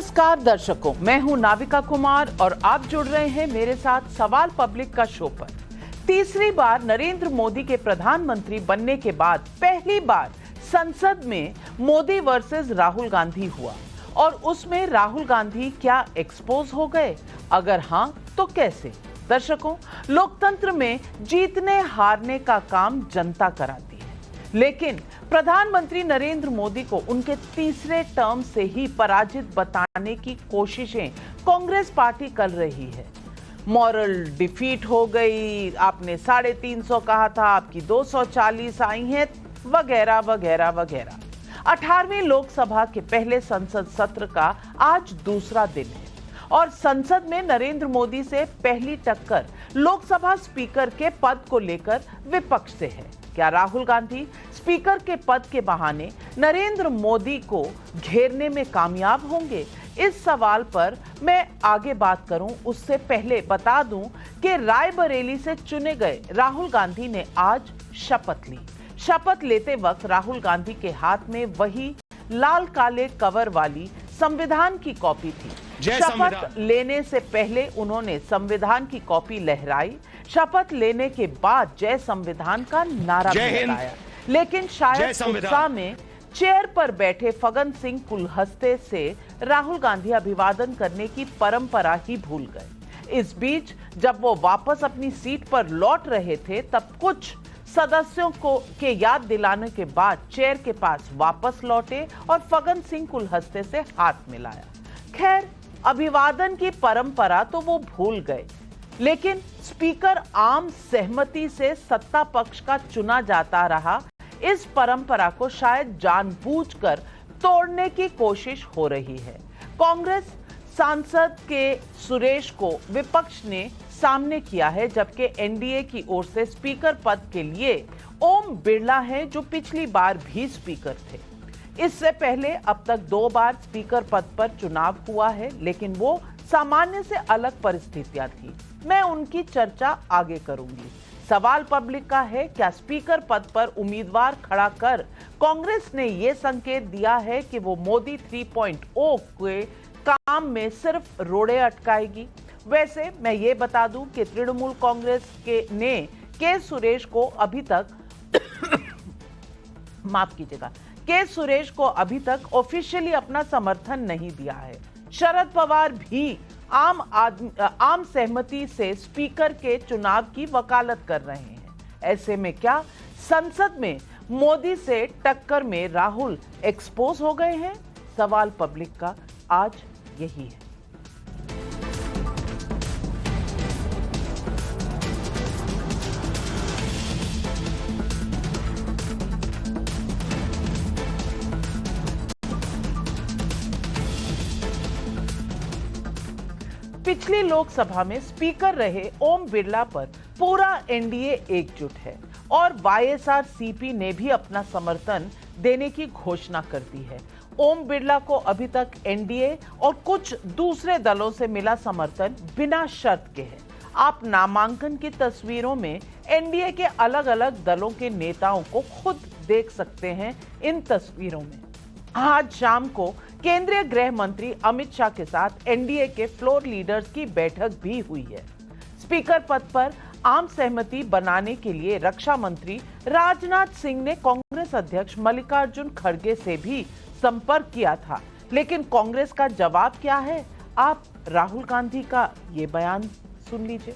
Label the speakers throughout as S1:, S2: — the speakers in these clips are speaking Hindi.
S1: नमस्कार दर्शकों, मैं हूं नाविका कुमार और आप जुड़ रहे हैं मेरे साथ सवाल पब्लिक का शो पर। तीसरी बार नरेंद्र मोदी के प्रधानमंत्री बनने के बाद पहली बार संसद में मोदी वर्सेस राहुल गांधी हुआ और उसमें राहुल गांधी क्या एक्सपोज हो गए? अगर हां तो कैसे? दर्शकों, लोकतंत्र में जीतने हारने का काम जनता कराती है, लेकिन प्रधानमंत्री नरेंद्र मोदी को उनके तीसरे टर्म से ही पराजित बताने की कोशिशें कांग्रेस पार्टी कर रही है। मॉरल डिफीट हो गई, आपने 350 कहा था, आपकी 240 आई हैं, वगैरह वगैरह वगैरह। 18वीं लोकसभा के पहले संसद सत्र का आज दूसरा दिन है और संसद में नरेंद्र मोदी से पहली टक्कर लोकसभा स्पीकर के पद को लेकर विपक्ष से है। क्या राहुल गांधी स्पीकर के पद के बहाने नरेंद्र मोदी को घेरने में कामयाब होंगे? इस सवाल पर मैं आगे बात करूं उससे पहले बता दूं कि रायबरेली से चुने गए राहुल गांधी ने आज शपथ ली। शपथ लेते वक्त राहुल गांधी के हाथ में वही लाल काले कवर वाली संविधान की कॉपी थी। शपथ लेने से पहले उन्होंने संविधान की कॉपी लहराई। शपथ लेने के बाद जय संविधान का नारा भी लगाया, लेकिन शायद उत्साह में चेयर पर बैठे फगन सिंह कुलहस्ते से राहुल गांधी अभिवादन करने की परंपरा ही भूल गए। इस बीच जब वो वापस अपनी सीट पर लौट रहे थे, तब कुछ सदस्यों को के याद दिलाने के बाद चेयर के पास वापस लौटे और फगन सिंह कुलहस्ते से हाथ मिलाया। खैर, अभिवादन की परंपरा तो वो भूल गए, लेकिन स्पीकर आम सहमति से सत्ता पक्ष का चुना जाता रहा। इस परंपरा को शायद जानबूझकर तोड़ने की कोशिश हो रही है। कांग्रेस सांसद के सुरेश को विपक्ष ने सामने किया है, जबकि एनडीए की ओर से स्पीकर पद के लिए ओम बिरला हैं, जो पिछली बार भी स्पीकर थे। इससे पहले अब तक 2 बार स्पीकर पद पर चुनाव हुआ है, लेकिन वो सामान्य से अलग परिस्थितियां थी। मैं उनकी चर्चा आगे करूंगी। सवाल पब्लिक का है, क्या स्पीकर पद पर उम्मीदवार खड़ा कर कांग्रेस ने ये संकेत दिया है कि वो मोदी 3.0 के काम में सिर्फ रोड़े अटकाएगी? वैसे मैं ये बता दूं कि तृणमूल कांग्रेस के सुरेश को अभी तक माफ कीजिएगा, के सुरेश को अभी तक ऑफिशियली अपना समर्थन नहीं दिया है। शरद पवार भी आम सहमति से स्पीकर के चुनाव की वकालत कर रहे हैं। ऐसे में क्या संसद में मोदी से टक्कर में राहुल एक्सपोज हो गए हैं? सवाल पब्लिक का आज यही है। पिछली लोकसभा में स्पीकर रहे ओम बिरला पर पूरा एनडीए एकजुट है और वाईएसआरसीपी ने भी अपना समर्थन देने की घोषणा कर दी है। ओम बिरला को अभी तक एनडीए और कुछ दूसरे दलों से मिला समर्थन बिना शर्त के है। आप नामांकन की तस्वीरों में एनडीए के अलग अलग दलों के नेताओं को खुद देख सकते हैं। इन तस्वीरों में आज शाम को केंद्रीय गृह मंत्री अमित शाह के साथ एनडीए के फ्लोर लीडर्स की बैठक भी हुई है। स्पीकर पद पर आम सहमति बनाने के लिए रक्षा मंत्री राजनाथ सिंह ने कांग्रेस अध्यक्ष मल्लिकार्जुन खड़गे से भी संपर्क किया था, लेकिन कांग्रेस का जवाब क्या है? आप राहुल गांधी का ये बयान सुन लीजिए।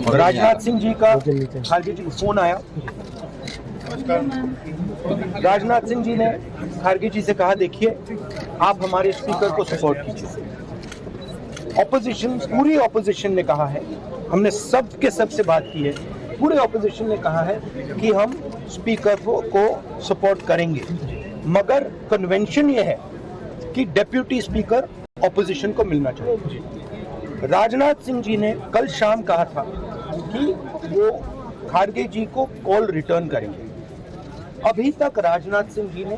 S2: राजनाथ सिंह जी का खारगे जी को फोन आया। राजनाथ सिंह जी ने खारगे जी से कहा, देखिए आप हमारे स्पीकर को सपोर्ट कीजिए। ऑपोजिशन, पूरी ऑपोजिशन ने कहा है, हमने सबसे बात की है, पूरे ऑपोजिशन ने कहा है कि हम स्पीकर को सपोर्ट करेंगे, मगर कन्वेंशन ये है कि डेप्यूटी स्पीकर ऑपोजिशन को मिलना चाहिए। राजनाथ सिंह जी ने कल शाम कहा था कि वो खारगे जी को कॉल रिटर्न करेंगे। अभी तक राजनाथ सिंह जी ने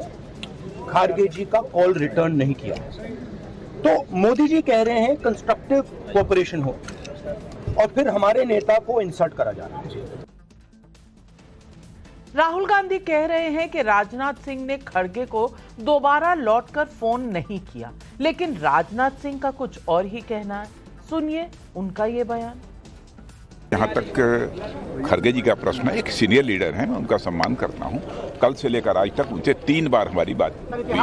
S2: खारगे जी का कॉल रिटर्न नहीं किया। तो मोदी जी कह रहे हैं कंस्ट्रक्टिव कोऑपरेशन हो, और फिर हमारे नेता को इंसल्ट करा जा रहा है।
S1: राहुल गांधी कह रहे हैं कि राजनाथ सिंह ने खड़गे को दोबारा लौटकर फोन नहीं किया, लेकिन राजनाथ सिंह का कुछ और ही कहना है। सुनिए उनका ये बयान।
S3: यहाँ तक खड़गे जी का प्रश्न है, एक सीनियर लीडर हैं, मैं उनका सम्मान करता हूँ। कल से लेकर आज तक उनसे 3 बार हमारी बात हुई।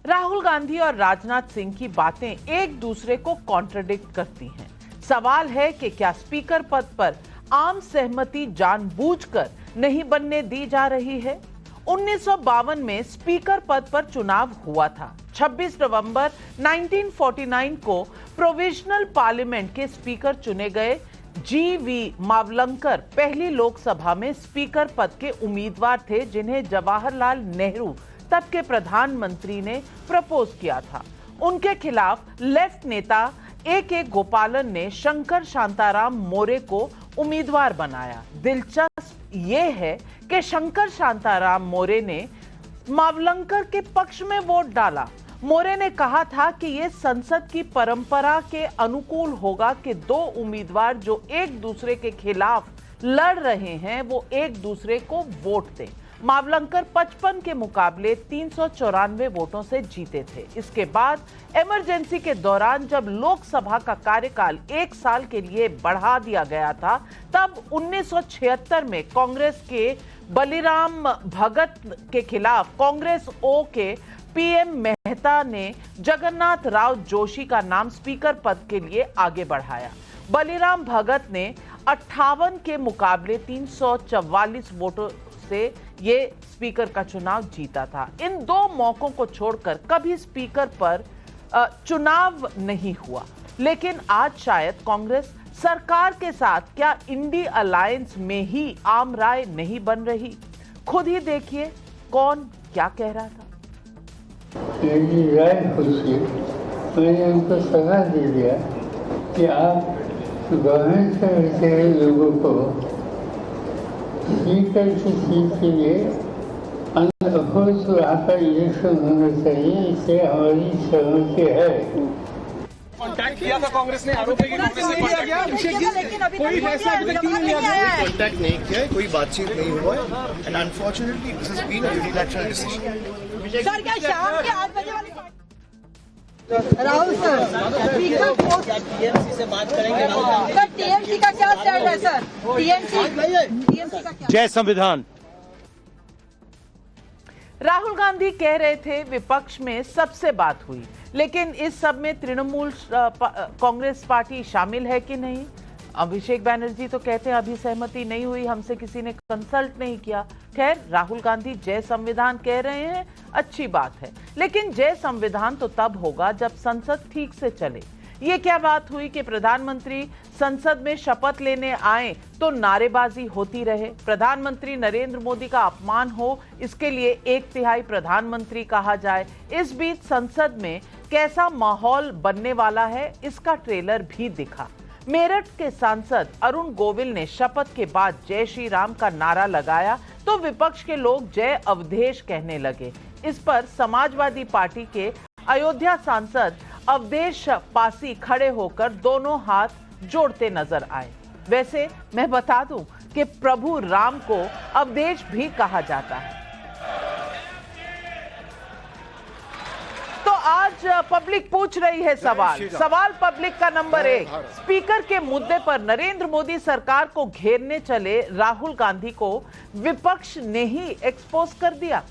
S1: राहुल गांधी और राजनाथ सिंह की बातें एक दूसरे को कॉन्ट्रडिक्ट करती हैं। सवाल है कि क्या स्पीकर पद पर आम सहमति जानबूझकर नहीं बनने दी जा रही है? 1952 में स्पीकर पद पर चुनाव हुआ था। 26 नवंबर 1949 को प्रोविजनल पार्लियामेंट के स्पीकर चुने गए जीवी मावलंकर पहली लोकसभा में स्पीकर पद के उम्मीदवार थे, जिन्हें जवाहरलाल नेहरू तब के प्रधानमंत्री ने प्रपोज किया था। उनके खिलाफ लेफ्ट नेता ए.के. गोपालन ने शंकर शांताराम मोरे को उम्मीदवार बनाया। दिलचस्प यह है कि शंकर शांताराम मोरे ने मावलंकर के पक्ष में वोट डाला। मोरे ने कहा था कि यह संसद की परंपरा के अनुकूल होगा कि 2 उम्मीदवार जो एक दूसरे के खिलाफ लड़ रहे हैं वो एक दूसरे को वोट दें। मावलंकर 55 के मुकाबले 394 वोटों से जीते थे। इसके बाद इमरजेंसी के दौरान जब लोकसभा का कार्यकाल 1 साल के लिए बढ़ा दिया गया था, तब 1976 में कांग्रेस के बलिराम भगत के खिलाफ कांग्रेस ओ के पीएम मेहता ने जगन्नाथ राव जोशी का नाम स्पीकर पद के लिए आगे बढ़ाया। बलिराम भगत ने 58 के मुकाबले 344 वोटों से ये स्पीकर का चुनाव जीता था। इन 2 मौकों को छोड़कर कभी स्पीकर पर चुनाव नहीं हुआ। लेकिन आज शायद कांग्रेस सरकार के साथ क्या इंडी अलायंस में ही आम राय नहीं बन रही? खुद ही देखिए कौन क्या कह रहा था।
S4: राय पूछिए, मैंने उनको सलाह दे दिया कि आप गवर्नमेंट से बैठे लोगों को स्पीकर की सीट के लिए अनअपोज वहाँ पर इलेक्शन होना चाहिए, इसे हमारी सहमति है।
S5: कांटेक्ट किया था कांग्रेस ने, आरोप है कि कांग्रेस ने कांटेक्ट किया, लेकिन अभी कोई फैसला अभी तक क्यों नहीं लिया गया?
S6: कांटेक्ट नहीं किया, कोई बातचीत नहीं हुआ and unfortunately this has been a unilateral decision.
S5: Sir क्या शाम के 8 बजे वाली
S7: Rahul sir, speaker post
S5: TMC से बात करेंगे राहुल गांधी।
S7: सर, टीएमसी का क्या स्टैंड है सर? टीएमसी का क्या?
S2: जय संविधान।
S1: राहुल गांधी कह रहे थे विपक्ष में सबसे बात हुई, लेकिन इस सब में तृणमूल कांग्रेस पार्टी शामिल है कि नहीं? अभिषेक बैनर्जी तो कहते हैं अभी सहमति नहीं हुई, हमसे किसी ने कंसल्ट नहीं किया। खैर, राहुल गांधी जय संविधान कह रहे हैं, अच्छी बात है, लेकिन जय संविधान तो तब होगा जब संसद ठीक से चले। ये क्या बात हुई कि प्रधानमंत्री संसद में शपथ लेने आए तो नारेबाजी होती रहे? प्रधानमंत्री नरेंद्र मोदी का अपमान हो, इसके लिए 1/3 प्रधानमंत्री कहा जाए। इस बीच संसद में कैसा माहौल बनने वाला है, इसका ट्रेलर भी दिखा। मेरठ के सांसद अरुण गोविल ने शपथ के बाद जय श्री राम का नारा लगाया तो विपक्ष के लोग जय अवधेश कहने लगे। इस पर समाजवादी पार्टी के अयोध्या सांसद अवधेश पासी खड़े होकर दोनों हाथ जोड़ते नजर आए। वैसे मैं बता दूं कि प्रभु राम को अवधेश भी कहा जाता है। तो आज पब्लिक पूछ रही है सवाल पब्लिक का नंबर 1, स्पीकर के मुद्दे पर नरेंद्र मोदी सरकार को घेरने चले राहुल गांधी को विपक्ष ने ही एक्सपोज कर दिया।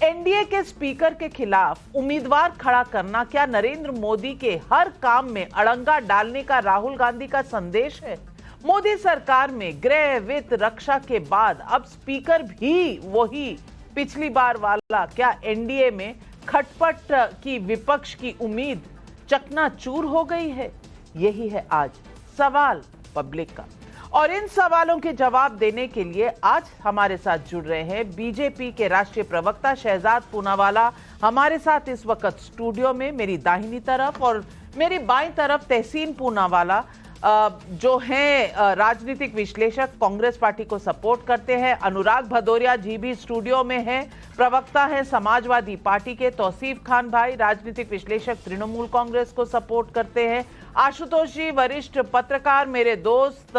S1: एनडीए के स्पीकर के खिलाफ उम्मीदवार खड़ा करना क्या नरेंद्र मोदी के हर काम में अड़ंगा डालने का राहुल गांधी का संदेश है? मोदी सरकार में गृह, वित्त, रक्षा के बाद अब स्पीकर भी वही पिछली बार वाला, क्या एनडीए में खटपट की विपक्ष की उम्मीद चकनाचूर हो गई है? यही है आज सवाल पब्लिक का। और इन सवालों के जवाब देने के लिए आज हमारे साथ जुड़ रहे हैं बीजेपी के राष्ट्रीय प्रवक्ता शहजाद पूनावाला। हमारे साथ इस वक्त स्टूडियो में मेरी दाहिनी तरफ और मेरी बाईं तरफ तहसीन पूनावाला जो हैं राजनीतिक विश्लेषक, कांग्रेस पार्टी को सपोर्ट करते हैं। अनुराग भदौरिया जी भी स्टूडियो में हैं, प्रवक्ता हैं समाजवादी पार्टी के। तौसीफ खान भाई राजनीतिक विश्लेषक, तृणमूल कांग्रेस को सपोर्ट करते हैं। आशुतोष जी वरिष्ठ पत्रकार, मेरे दोस्त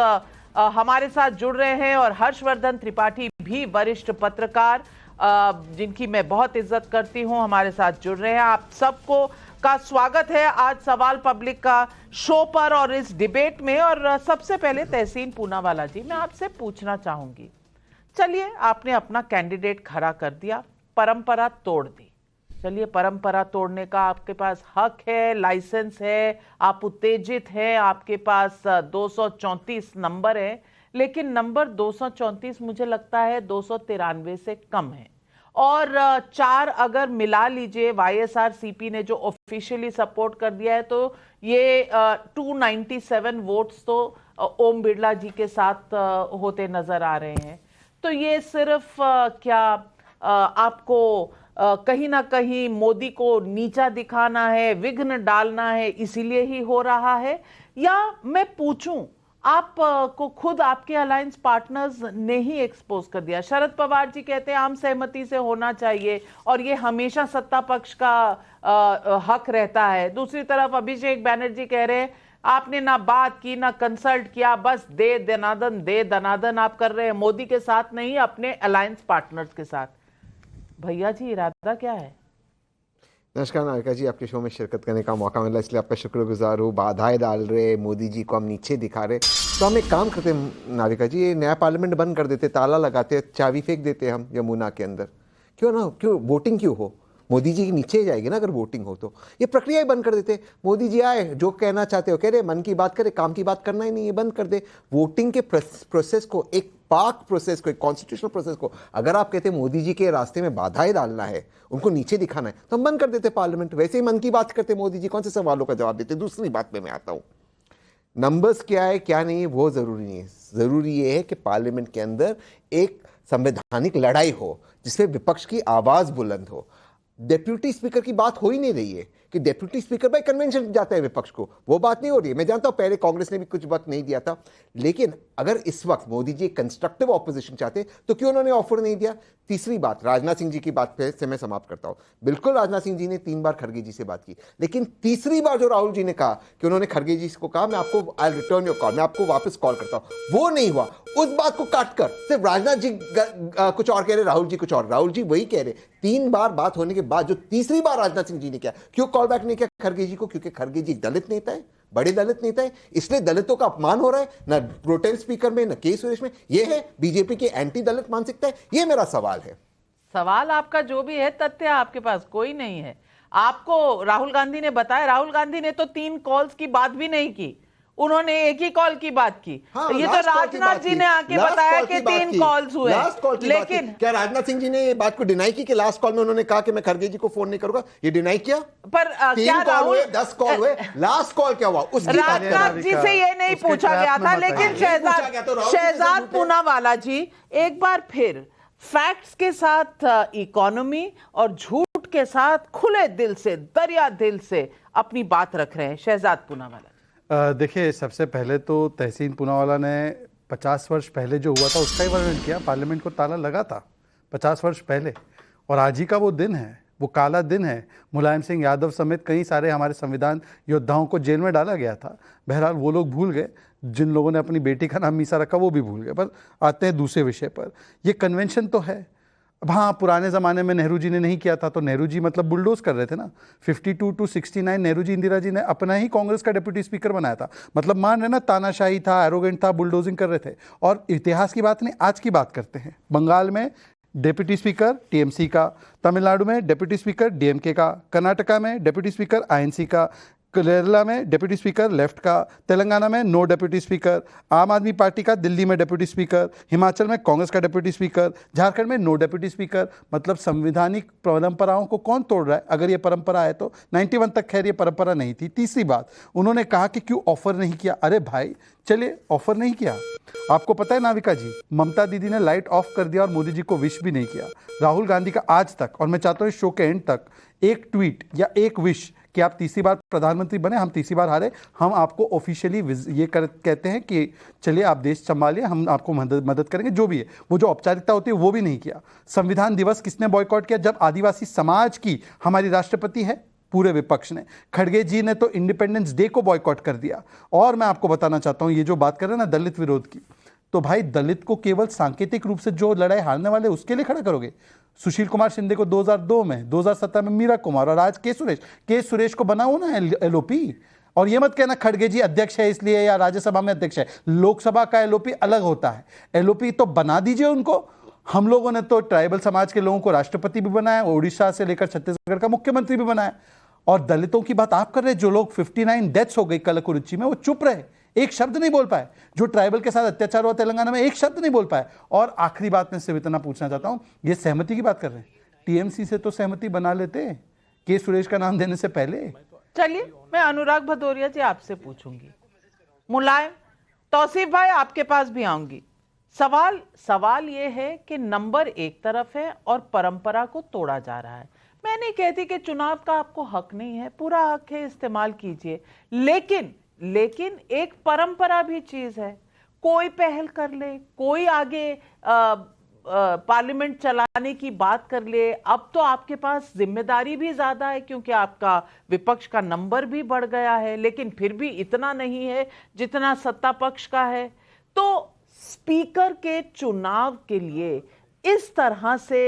S1: हमारे साथ जुड़ रहे हैं और हर्षवर्धन त्रिपाठी भी वरिष्ठ पत्रकार जिनकी मैं बहुत इज्जत करती हूं, हमारे साथ जुड़ रहे हैं। आप सबको का स्वागत है आज सवाल पब्लिक का शो पर और इस डिबेट में। और सबसे पहले तहसीन पूनावाला जी, मैं आपसे पूछना चाहूंगी, चलिए आपने अपना कैंडिडेट खड़ा कर दिया, परंपरा तोड़ दी। चलिए, परंपरा तोड़ने का आपके पास हक है, लाइसेंस है, आप उत्तेजित हैं, आपके पास 234 नंबर है, लेकिन नंबर 234 मुझे लगता है 293 से कम है। और 4 अगर मिला लीजिए, YSRCP ने जो ऑफिशियली सपोर्ट कर दिया है, तो ये 297 वोट्स तो ओम बिरला जी के साथ होते नजर आ रहे हैं। तो ये सिर्फ क्या आपको कहीं ना कहीं मोदी को नीचा दिखाना है, विघ्न डालना है, इसीलिए ही हो रहा है? या मैं पूछूं, आप को खुद आपके अलायंस पार्टनर्स ने ही एक्सपोज कर दिया। शरद पवार जी कहते हैं आम सहमति से होना चाहिए और ये हमेशा सत्ता पक्ष का हक रहता है। दूसरी तरफ अभिषेक बैनर्जी कह रहे हैं आपने ना बात की ना कंसल्ट किया, बस दे दनादन आप कर रहे हैं, मोदी के साथ नहीं अपने अलायंस पार्टनर्स के साथ। भैया जी, इरादा क्या है?
S8: नमस्कार नाविका जी, आपके शो में शिरकत करने का मौका मिला इसलिए आपका शुक्रगुजार हूँ। बाधाएं डाल रहे, मोदी जी को हम नीचे दिखा रहे, तो हम एक काम करते हैं नाविका जी, ये नया पार्लियामेंट बंद कर देते, ताला लगाते, चाबी फेंक देते हम यमुना के अंदर। क्यों वोटिंग क्यों हो? मोदी जी नीचे जाएगी ना अगर वोटिंग हो तो। ये प्रक्रिया ही बंद कर देते, मोदी जी आए, जो कहना चाहते हो कह रहे, मन की बात करे, काम की बात करना ही नहीं, ये बंद कर दे। वोटिंग के प्रोसेस को, एक पाक प्रोसेस को, एक कॉन्स्टिट्यूशनल प्रोसेस को अगर आप कहते मोदी जी के रास्ते में बाधाएं डालना है, उनको नीचे दिखाना है, तो हम बंद कर देते पार्लियामेंट। वैसे ही मन की बात करते मोदी जी, कौन से सवालों का जवाब देते। दूसरी बात पे मैं आता हूँ, नंबर्स क्या है क्या नहीं है वो जरूरी नहीं है। जरूरी ये है कि पार्लियामेंट के अंदर एक संवैधानिक लड़ाई हो जिसमें विपक्ष की आवाज बुलंद हो। डेप्यूटी स्पीकर की बात हो ही नहीं रही है कि डेप्यूटी स्पीकर बाय कन्वेंशन जाता है विपक्ष को, वो बात नहीं हो रही है। मैं जानता हूं पहले कांग्रेस ने भी कुछ वक्त नहीं दिया था, लेकिन अगर इस वक्त मोदी जी कंस्ट्रक्टिव ऑपोजिशन चाहते तो क्यों उन्होंने ऑफर नहीं दिया। तीसरी बात, राजनाथ सिंह जी की बात पे से मैं समाप्त करता हूं। बिल्कुल राजनाथ सिंह जी ने 3 बार खड़गे जी से बात की, लेकिन तीसरी बार जो राहुल जी ने कहा कि उन्होंने खड़गे जी को कहा मैं आपको आई रिटर्न योर कॉल, मैं आपको वापस कॉल करता हूं, वो नहीं हुआ। उस बात को काटकर सिर्फ राजनाथ जी कुछ और कह रहे, राहुल जी कुछ और। राहुल जी वही कह रहे 3 बार बात होने के बाद जो तीसरी बार राजनाथ सिंह जी ने किया, क्यों कॉल बैक नहीं किया खड़गे जी को? क्योंकि खड़गे जी दलित नेता है, बड़े दलित नेता है, इसलिए दलितों का अपमान हो रहा है, ना प्रोटेम स्पीकर में ना के सुरेश में। यह है बीजेपी की एंटी दलित मानसिकता है। यह मेरा सवाल है।
S1: सवाल आपका जो भी है, तथ्य आपके पास कोई नहीं है। आपको राहुल गांधी ने बताया, राहुल गांधी ने तो 3 कॉल्स की बात भी नहीं की, उन्होंने एक ही कॉल की बात की।
S8: हाँ,
S1: तो ये तो राजनाथ जी ने आके बताया कि 3 कॉल्स हुए, लेकिन
S8: क्या राजनाथ सिंह जी ने ये बात को डिनाई की कि लास्ट कॉल में उन्होंने कहा कि मैं खड़गे जी को फोन नहीं करूंगा? ये डिनाई किया?
S1: पर क्या राहुल
S8: 10 कॉल हुए, लास्ट कॉल क्या हुआ? उसकी
S1: राजनाथ जी से ये नहीं पूछा गया था, लेकिन शहजाद पूनावाला जी एक बार फिर फैक्ट्स के साथ इकोनॉमी और झूठ के साथ खुले दिल से, दरिया दिल से अपनी बात रख रहे हैं। शहजाद पूनावाला,
S9: देखिए, सबसे पहले तो तहसीन पूनावाला ने 50 वर्ष पहले जो हुआ था उसका ही वर्णन किया। पार्लियामेंट को ताला लगा था 50 वर्ष पहले, और आज ही का वो दिन है, वो काला दिन है। मुलायम सिंह यादव समेत कई सारे हमारे संविधान योद्धाओं को जेल में डाला गया था। बहरहाल वो लोग भूल गए, जिन लोगों ने अपनी बेटी का नाम मीसा रखा वो भी भूल गए। पर आते हैं दूसरे विषय पर। ये कन्वेंशन तो है। अब हाँ, पुराने ज़माने में नेहरू जी ने नहीं किया था, तो नेहरू जी मतलब बुलडोज कर रहे थे ना। 52 to 69 नेहरू जी, इंदिरा जी ने अपना ही कांग्रेस का डिप्टी स्पीकर बनाया था। मतलब मान रहे ना, तानाशाही था, एरोगेंट था, बुलडोजिंग कर रहे थे। और इतिहास की बात नहीं, आज की बात करते हैं। बंगाल में डिप्टी स्पीकर टीएमसी का, तमिलनाडु में डिप्टी स्पीकर डीएमके का, कर्नाटका में डिप्टी स्पीकर आईएनसी का, केरला में डिप्टी स्पीकर लेफ्ट का, तेलंगाना में नो डिप्टी स्पीकर, आम आदमी पार्टी का दिल्ली में डिप्टी स्पीकर, हिमाचल में कांग्रेस का डिप्टी स्पीकर, झारखंड में नो डिप्टी स्पीकर। मतलब संवैधानिक परंपराओं को कौन तोड़ रहा है? अगर ये परंपरा है तो 91 तक खैर ये परंपरा नहीं थी। तीसरी बात, उन्होंने कहा कि क्यों ऑफर नहीं किया। अरे भाई, चलिए ऑफर नहीं किया। आपको पता है नाविका जी, ममता दीदी ने लाइट ऑफ कर दिया और मोदी जी को विश भी नहीं किया। राहुल गांधी का आज तक, और मैं चाहता हूँ इस शो के एंड तक, एक ट्वीट या एक विश कि आप तीसरी बार प्रधानमंत्री बने, हम तीसरी बार हारे, हम आपको ऑफिशियली ये कहते हैं कि चलिए आप देश संभालिए, हम आपको मदद करेंगे, जो भी है। वो जो औपचारिकता होती है वो भी नहीं किया। संविधान दिवस किसने बॉयकॉट किया? जब आदिवासी समाज की हमारी राष्ट्रपति है, पूरे विपक्ष ने। खड़गे जी ने तो इंडिपेंडेंस डे को बॉयकॉट कर दिया। और मैं आपको बताना चाहता हूं, ये जो बात कर रहे हैं ना दलित विरोध की, तो भाई दलित को केवल सांकेतिक रूप से जो लड़ाई हारने वाले उसके लिए खड़ा करोगे? सुशील कुमार शिंदे को 2002 में, 2017 में मीरा कुमार, और आज के सुरेश को बनाओ ना एलओपी। और ये मत कहना खड़गे जी अध्यक्ष है इसलिए या राज्यसभा में अध्यक्ष है। लोकसभा का एलओपी अलग होता है। एलओपी तो बना दीजिए उनको। हम लोगों ने तो ट्राइबल समाज के लोगों को राष्ट्रपति भी बनाया, उड़ीसा से लेकर छत्तीसगढ़ का मुख्यमंत्री भी बनाया। और दलितों की बात आप कर रहे हैं, जो लोग 59 डेथ्स हो गई कलकुरुचि में, वो चुप रहे, एक शब्द नहीं बोल पाए। जो ट्राइबल के साथ अत्याचार हुआ तेलंगाना में, एक शब्द नहीं बोल पाए। और आखिरी बात मैं सिर्फ इतना पूछना चाहता हूं, ये सहमति की बात कर रहे हैं, टीएमसी से तो सहमति बना लेते के सुरेश का नाम देने से पहले।
S1: चलिए मैं अनुराग भदौरिया जी आपसे पूछूंगी, मुलायम तौसीफ भाई आपके पास भी आऊंगी। सवाल ये है कि नंबर एक तरफ है और परंपरा को तोड़ा जा रहा है। मैं नहीं कहती कि चुनाव का आपको हक नहीं है, पूरा हक है, इस्तेमाल कीजिए, लेकिन एक परंपरा भी चीज है। कोई पहल कर ले, कोई आगे पार्लियामेंट चलाने की बात कर ले। अब तो आपके पास जिम्मेदारी भी ज्यादा है क्योंकि आपका विपक्ष का नंबर भी बढ़ गया है, लेकिन फिर भी इतना नहीं है जितना सत्ता पक्ष का है। तो स्पीकर के चुनाव के लिए इस तरह से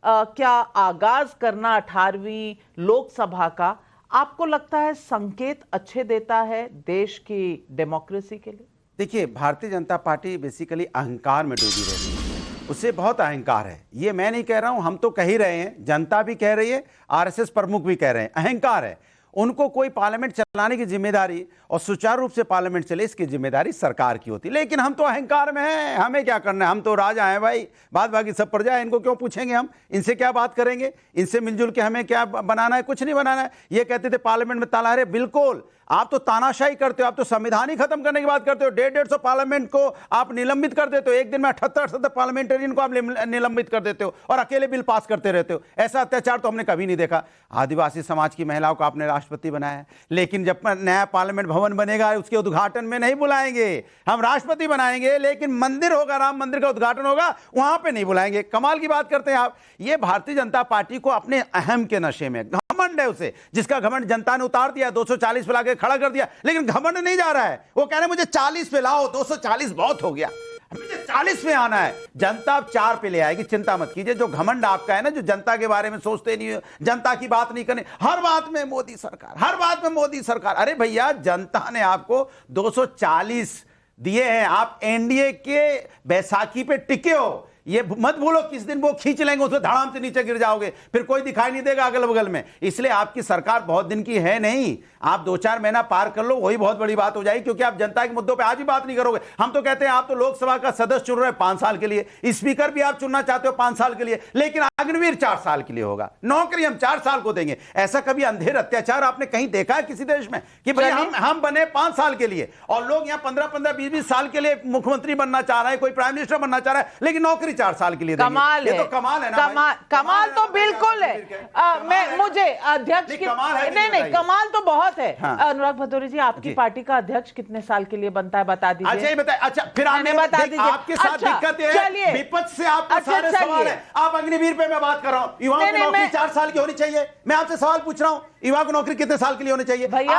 S1: क्या आगाज करना 18वीं लोकसभा का आपको लगता है संकेत अच्छे देता है देश की डेमोक्रेसी के लिए?
S10: देखिए, भारतीय जनता पार्टी बेसिकली अहंकार में डूबी रहती है। उससे बहुत अहंकार है। ये मैं नहीं कह रहा हूं, हम तो कह ही रहे हैं, जनता भी कह रही है, आरएसएस प्रमुख भी कह रहे हैं, अहंकार है। उनको कोई पार्लियामेंट चलाने की जिम्मेदारी और सुचारू रूप से पार्लियामेंट चले इसकी जिम्मेदारी सरकार की होती है। लेकिन हम तो अहंकार में हैं, हमें क्या करना है, हम तो राजा हैं भाई, बाद बाकी सब प्रजा है, इनको क्यों पूछेंगे हम, इनसे क्या बात करेंगे, इनसे मिलजुल के हमें क्या बनाना है, कुछ नहीं बनाना है। ये कहते थे पार्लियामेंट में ताला है, बिल्कुल आप तो तानाशाही करते हो, आप तो संविधान ही खत्म करने की बात करते हो। 150 पार्लियामेंट को आप निलंबित कर देते हो, एक दिन में 78 पार्लियामेंटेरियन को आप निलंबित कर देते हो और अकेले बिल पास करते रहते हो। ऐसा अत्याचार तो हमने कभी नहीं देखा। आदिवासी समाज की महिलाओं को आपने राष्ट्रपति बनाया है, लेकिन जब नया पार्लियामेंट भवन बनेगा उसके उद्घाटन में नहीं बुलाएंगे, हम राष्ट्रपति बनाएंगे, लेकिन मंदिर होगा, राम मंदिर का उद्घाटन होगा, वहां पे नहीं बुलाएंगे। कमाल की बात करते हैं आप। ये भारतीय जनता पार्टी को अपने अहम के नशे में, घमंड है उसे, जिसका घमंड जनता ने उतार दिया, 240 पे लाके खड़ा कर दिया, लेकिन घमंड नहीं जा रहा है। वो कह रहे हैं मुझे 40 पे लाओ, 240 बहुत हो गया, मुझे 40 पे आना है। जनता अब 4 पे ले आएगी, चिंता मत कीजिए। जो घमंड आपका है ना, जो जनता के बारे में सोचते नहीं हो, जनता की बात नहीं करने, हर बात में मोदी सरकार, हर बात में मोदी सरकार। अरे भैया, जनता ने आपको 240 दिए हैं, आप एनडीए के बैसाखी पे टिके हो। ये मत भूलो, किस दिन वो खींच लेंगे उसमें धड़ाम से नीचे गिर जाओगे, फिर कोई दिखाई नहीं देगा अगल बगल में। इसलिए आपकी सरकार बहुत दिन की है नहीं, आप 2-4 महीना पार कर लो, वही बहुत बड़ी बात हो जाएगी, क्योंकि आप जनता के मुद्दों पे आज भी बात नहीं करोगे। हम तो कहते हैं आप तो लोकसभा का सदस्य चुन रहे हैं 5 साल के लिए, स्पीकर भी आप चुनना चाहते हो 5 साल के लिए, लेकिन अग्निवीर 4 साल के लिए होगा, नौकरी हम 4 साल को देंगे। ऐसा कभी अंधेर अत्याचार आपने कहीं देखा है किसी देश में कि भाई हम बने 5 साल के लिए और लोग यहाँ 15-15, 20-20 साल के लिए मुख्यमंत्री बनना चाह रहे हैं, कोई प्राइम मिनिस्टर बनना चाह रहा है, लेकिन नौकरी 4 साल के लिए देंगे।
S1: कमाल
S10: ये
S1: है,
S10: तो कमाल है ना,
S1: कमाल तो बिल्कुल है। मुझे अध्यक्ष की नहीं, कमाल तो बहुत है। अनुराग भदौरिया जी, आपकी पार्टी का अध्यक्ष कितने साल के लिए बनता है, बता दीजिए।
S10: अच्छा, ये बताइए। अच्छा, फिर आपने बता दीजिए। आपके साथ दिक्कत है, विपक्ष से आपके सारे सवाल है। आप अग्निवीर पे मैं बात कर रहा हूं, युवाओं की नौकरी 4 साल की होनी चाहिए। मैं आपसे सवाल पूछ रहा हूं, युवा को नौकरी कितने साल के लिए होनी चाहिए?
S1: भैया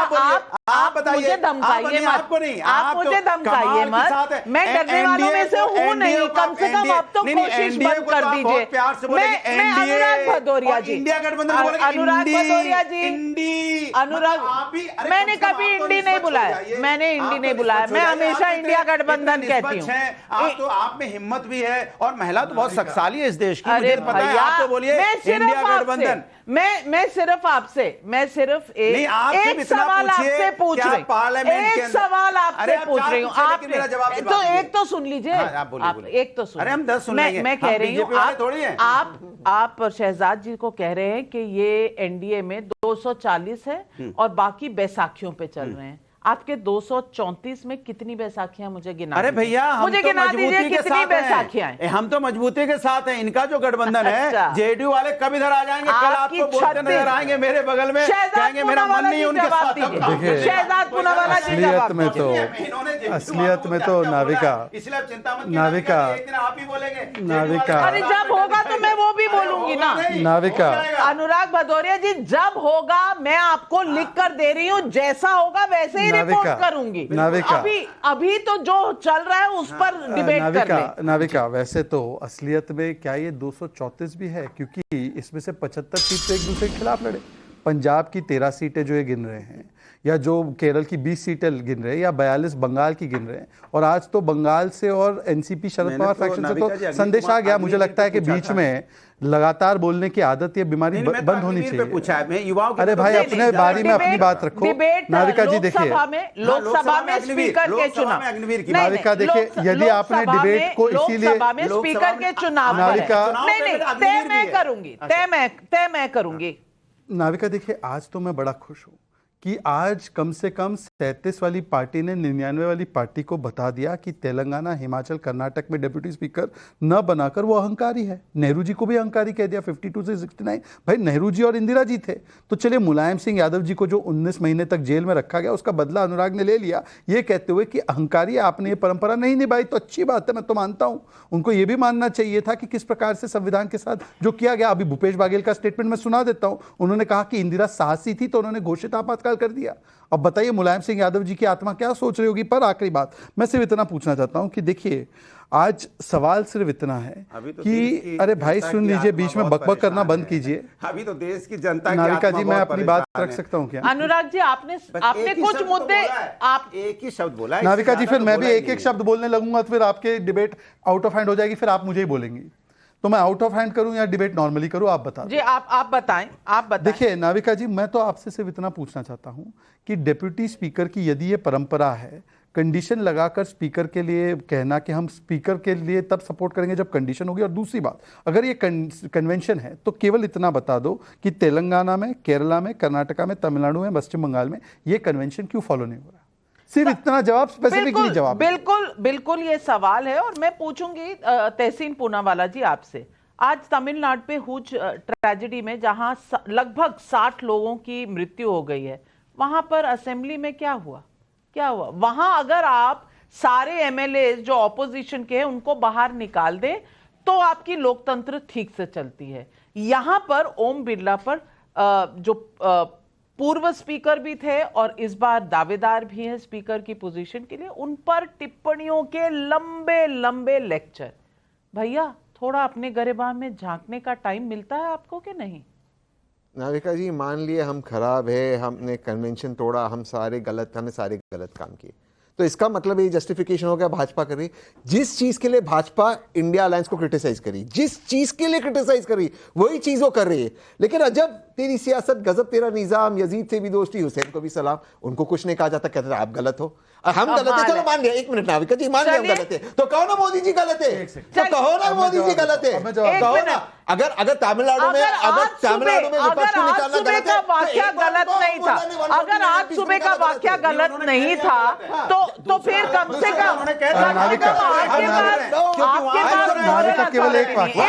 S1: आप बताइए, मुझे धमकाइए मत, आपको नहीं, आप मुझे धमकाइए मत, मैं डरने वालों में से हूं नहीं, कम से कम आप तो कोशिश बंद कर दीजिए। मैं अनुराग भदौरिया जी, अनुराग भदौरिया जी, अनुराग, मैंने कभी इंडी नहीं बुलाया, मैंने इंडी नहीं बुलाया, मैं हमेशा इंडिया गठबंधन कहती हूँ।
S10: आप तो, आप में हिम्मत भी है और महिला तो बहुत शक्तिशाली है इस देश की, मुझे पता है। आप तो बोलिए इंडिया गठबंधन।
S1: मैं सिर्फ आपसे, मैं सिर्फ एक सवाल आपसे पूछ रही हूँ, एक सवाल आपसे पूछ रही हूँ। आप तो एक तो सुन लीजिए, आप एक तो सुन।
S10: अरे हम 10 सुन लेंगे।
S1: मैं कह रही हूँ, आप शहजाद जी को कह रहे हैं कि ये एनडीए में 240 है और बाकी बैसाखियों पे चल रहे हैं। आपके 234 में कितनी बैसाखियां मुझे गिना?
S10: अरे भैया,
S1: मुझे
S10: तो
S1: गिना दीजिए कितनी बैसाखियां हैं।
S10: हम तो मजबूती के साथ हैं, इनका जो गठबंधन है, जेडीयू वाले कब इधर आ जाएंगे? कल आपको बोलते नजर आएंगे मेरे बगल में, कहेंगे मेरा मन नहीं उनके साथ।
S1: शहजाद पूनावाला जी,
S9: असलियत में तो नाविका,
S10: इसलिए चिंता मत,
S9: नाविका,
S10: आप ही बोलेंगे
S9: नाविका।
S1: अरे जब होगा तो मैं वो भी बोलूंगी ना,
S9: नाविका।
S1: अनुराग भदौरिया जी, जब होगा मैं आपको लिख कर दे रही हूँ, जैसा होगा वैसे ही रिपोर्ट करूंगी।
S9: नाविका,
S1: अभी तो जो चल रहा है उस पर डिबेट कर ले।
S9: नाविका, वैसे तो असलियत में क्या ये 234 भी है, क्योंकि इसमें से 75 सीट तो एक दूसरे के खिलाफ लड़े। पंजाब की 13 सीटें जो ये गिन रहे हैं, या जो केरल की 20 सीटें गिन रहे हैं, या 42 बंगाल की गिन रहे हैं, और आज तो बंगाल से और एनसीपी शरद पवार फैक्शन से तो संदेश आ गया। मुझे लगता है कि बीच में लगातार बोलने की आदत, ये बीमारी बंद होनी चाहिए।
S10: पूछा है मैं युवाओं,
S9: अरे भाई अपने बारे में अपनी बात रखो। नाविका जी देखिए,
S1: लोकसभा में स्पीकर के चुनाव,
S9: नाविका देखिए, यदि आपने डिबेट को इसीलिए
S1: स्पीकर के चुनाव,
S9: नाविका
S1: नहीं तय मैं करूंगी।
S9: नाविका देखिए, आज तो मैं बड़ा खुश हूं कि आज कम से कम 37 वाली पार्टी ने 99 वाली पार्टी को बता दिया कि तेलंगाना, हिमाचल, कर्नाटक में डिप्टी स्पीकर न बनाकर वो अहंकारी है। नेहरू जी को भी अहंकारी कह दिया 52 से 69। भाई नेहरू जी और इंदिरा जी थे, तो चलिए मुलायम सिंह यादव जी को जो 19 महीने तक जेल में रखा गया उसका बदला अनुराग ने ले लिया, ये कहते हुए कि अहंकारी आपने ये परंपरा नहीं निभाई। तो अच्छी बात है, मैं तो मानता हूं। उनको ये भी मानना चाहिए था कि किस प्रकार से संविधान के साथ जो किया गया। अभी भूपेश बाघेल का स्टेटमेंट मैं सुना देता हूं। उन्होंने कहा कि इंदिरा साहसी थी तो उन्होंने घोषित आपातकाल कर दिया। अब बताइए मुलायम सिंह यादव जी की आत्मा क्या सोच रही होगी। पर आखिरी बात मैं सिर्फ इतना पूछना चाहता हूं कि देखिए, आज सवाल सिर्फ इतना है
S10: तो
S9: कि अरे भाई सुन लीजिए, बीच में बकबक करना बंद कीजिए।
S10: अभी तो देश की जनता की
S9: नाविका जी, मैं अपनी बात
S10: परेशान
S9: रख
S10: है।
S9: सकता हूं क्या?
S1: अनुराग जी, आपने कुछ मुद्दे, आप
S10: एक ही शब्द बोला है।
S9: नाविका जी, फिर मैं भी एक एक शब्द बोलने लगूंगा तो फिर आपके डिबेट आउट ऑफ हैंड हो जाएगी, फिर आप मुझे ही बोलेंगी। तो मैं आउट ऑफ हैंड करूं या डिबेट नॉर्मली करूं, आप बता
S1: जी। आप बताएं।
S9: देखिए नाविका जी, मैं तो आपसे सिर्फ इतना पूछना चाहता हूं कि डिप्टी स्पीकर की यदि ये परंपरा है, कंडीशन लगाकर स्पीकर के लिए कहना कि हम स्पीकर के लिए तब सपोर्ट करेंगे जब कंडीशन होगी। और दूसरी बात, अगर ये कन्वेंशन है तो केवल इतना बता दो कि तेलंगाना में, केरला में, कर्नाटका में, तमिलनाडु में, पश्चिम बंगाल में ये कन्वेंशन क्यों फॉलो नहीं हो रहा? सिर्फ इतना जवाब, स्पेसिफिकली जवाब।
S1: बिल्कुल ये सवाल है। और मैं पूछूंगी तहसीन पूनावाला जी आपसे, आज तमिलनाडु पे हुज ट्रेजेडी में जहां लगभग 60 लोगों की मृत्यु हो गई है, वहां पर असेंबली में क्या हुआ? वहां अगर आप सारे एमएलए जो ऑपोजिशन के हैं उनको बाहर निकाल दें तो आपकी लोकतंत्र ठीक से चलती है। यहां पर ओम बिरला पर जो पूर्व स्पीकर भी थे और इस बार दावेदार भी हैं स्पीकर की पोजीशन के लिए, उन पर टिप्पणियों के लंबे लंबे लेक्चर। भैया, थोड़ा अपने गरेबान में झांकने का टाइम मिलता है आपको कि नहीं?
S8: नाविका जी, मान लिए हम खराब है, हमने कन्वेंशन तोड़ा, हमने सारे गलत काम किए, तो इसका मतलब ये जस्टिफिकेशन हो गया भाजपा कर रही। जिस चीज के लिए भाजपा इंडिया अलायंस को क्रिटिसाइज करी, जिस चीज के लिए क्रिटिसाइज करी, वही चीज वो कर रही है। लेकिन अजब तेरी सियासत, गजब तेरा निजाम, यजीद से भी दोस्ती, हुसैन को भी सलाम, उनको कुछ नहीं कहा जाता, कहते थे आप गलत हो, हम गलत है। चलो मान लिया, एक मिनट नाविका जी, मान लिया हम गलत है, तो कहो ना मोदी जी गलत है, तो कहो ना मोदी जी गलत है, कहो ना। अगर तमिलनाडु में विपक्ष को निकालना गलत है,
S1: वाक्या गलत नहीं था, अगर आज सुबह का वाक्या गलत नहीं था तो फिर कम से कम
S9: नाविका केवल एक वाक्य,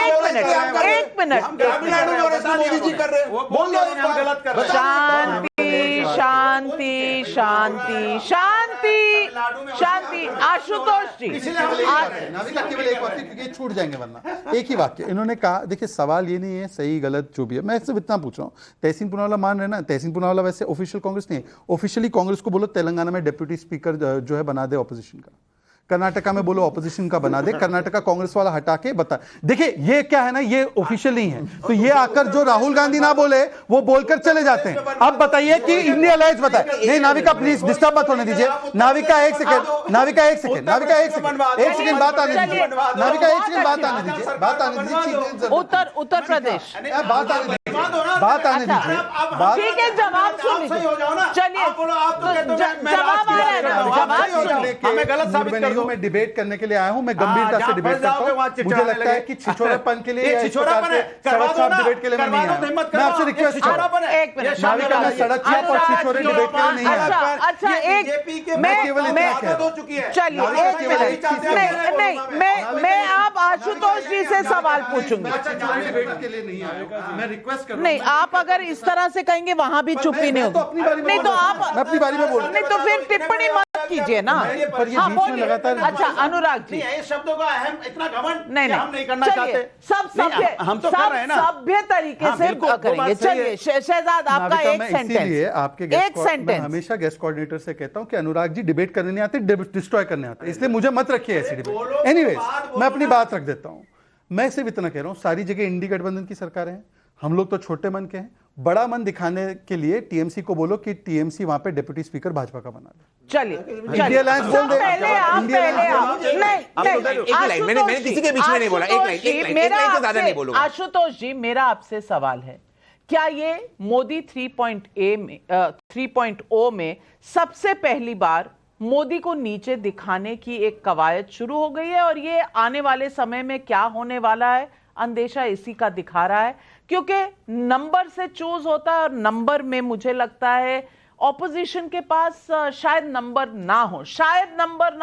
S1: एक मिनट शांति शांति शांति शांति। आशुतोष जी,
S9: नाविका केवल एक वाक्य, क्योंकि छूट जाएंगे वरना। एक ही वाक्य इन्होंने कहा। देखिए सवाल ये नहीं है सही गलत जो भी है, मैं सिर्फ इतना पूछ रहा हूँ। तहसीन पूनावाला मान रहे ना, तहसीन पूनावाला वैसे ऑफिशियल कांग्रेस नहीं है, ऑफिशियली कांग्रेस को बोलो तेलंगाना में डिप्टी स्पीकर जो है बना दे ऑपोजिशन का, कर्नाटका में बोलो ऑपोजिशन का बना दे, कर्नाटका कांग्रेस वाला हटा के बता। देखिए ये क्या है ना, ये ऑफिशियल नहीं है, तो ये आकर जो राहुल गांधी ना बोले वो बोलकर चले जाते हैं। अब बताइए कि इंडिया अलायंस बताए। नहीं नाविका प्लीज डिस्टर्ब मत होने दीजिए। नाविका एक सेकंड, नाविका एक सेकंड, नाविका एक सेकंड, एक सेकंड बात आने दीजिए, नाविका एक सेकंड बात आने दीजिए, बात आने दीजिए।
S1: उत्तर प्रदेश
S9: बात आने दीजिए, बात आने दीजिए,
S1: ठीक है, जवाब सुन लीजिए। चलिए जवाब आ रहा है ना, जवाब सुनिए।
S10: हमें गलत साबित कर दो।
S9: मैं डिबेट करने के लिए आया हूं, मैं गंभीरता से डिबेट करता हूं। मुझे लगता है कि छिछोरापन के लिए,
S10: छिछोरापन है,
S9: सड़क छाप डिबेट के लिए मैं नहीं आया। मैं आपसे रिक्वेस्ट कर रहा हूं,
S1: एक मिनट,
S9: नाविका में सड़क छाप और छिछोरे डिबेट के लिए नहीं आया।
S1: अच्छा एक मैं
S9: केवल इतना कह रहा हूं।
S1: चलिए एक मिनट, नहीं मैं आप आशुतोष जी से सवाल पूछूंगी।
S9: डिबेट के लिए नहीं आया, मैं रिक्वेस्ट रहा हूं।
S1: नहीं, आप अगर इस तरह से कहेंगे वहां भी चुप्पी नहीं होगी। नहीं तो आप
S9: मैं अपनी बारी में बोल रहा हूं।
S1: नहीं तो फिर टिप्पणी मत कीजिए ना।
S9: पर ये
S1: हाँ,
S9: बीच में
S1: बोलिए।
S9: लगातार
S1: अच्छा अनुराग जी,
S10: नहीं, इस शब्दों का अहम इतना घमंड
S1: नहीं
S10: हम नहीं करना
S1: चलिए,
S10: चाहते।
S1: सब
S10: नहीं,
S1: सभ्य
S10: हम तो कर रहे हैं ना,
S1: सभ्य तरीके
S10: हाँ,
S1: से
S10: बिल्कुल, वो
S1: करेंगे।
S10: बात सही
S1: चलिए
S10: है।
S1: शहजाद, आपका
S9: नाविका,
S1: एक
S9: मैं इसीलिए आपके
S1: सेंटेंस, एक
S9: मैं
S1: सेंटेंस।
S9: हमेशा गेस्ट कोऑर्डिनेटर से कहता हूं कि अनुराग जी डिबेट करने नहीं आते, डिस्ट्रॉय करने आते, इसलिए मुझे मत रखिए ऐसी डिबेट। एनीवेज, मैं अपनी बात रख देता हूं। मैं सिर्फ इतना कह रहा हूं, सारी जगह इंडी गठबंधन की सरकारें हैं, हम लोग तो छोटे मन के हैं। बड़ा मन दिखाने के लिए टीएमसी को बोलो कि टीएमसी वहां पे डिप्टी स्पीकर भाजपा का बना ले।
S1: चलिए
S9: इंडिया अलायंस बोल दे।
S1: पहले आप
S11: मैंने किसी के बीच में नहीं बोला। एक लाइन ज्यादा नहीं बोलूंगा।
S1: आशुतोष जी, मेरा आपसे सवाल है, क्या ये मोदी 3.0 में सबसे पहली बार मोदी को नीचे दिखाने की एक कवायद शुरू हो गई है, और ये आने वाले समय में क्या होने वाला है अंदेशा इसी का दिखा रहा है? क्योंकि नंबर से चूज होता है, और नंबर में मुझे लगता है ऑपोजिशन के पास शायद नंबर ना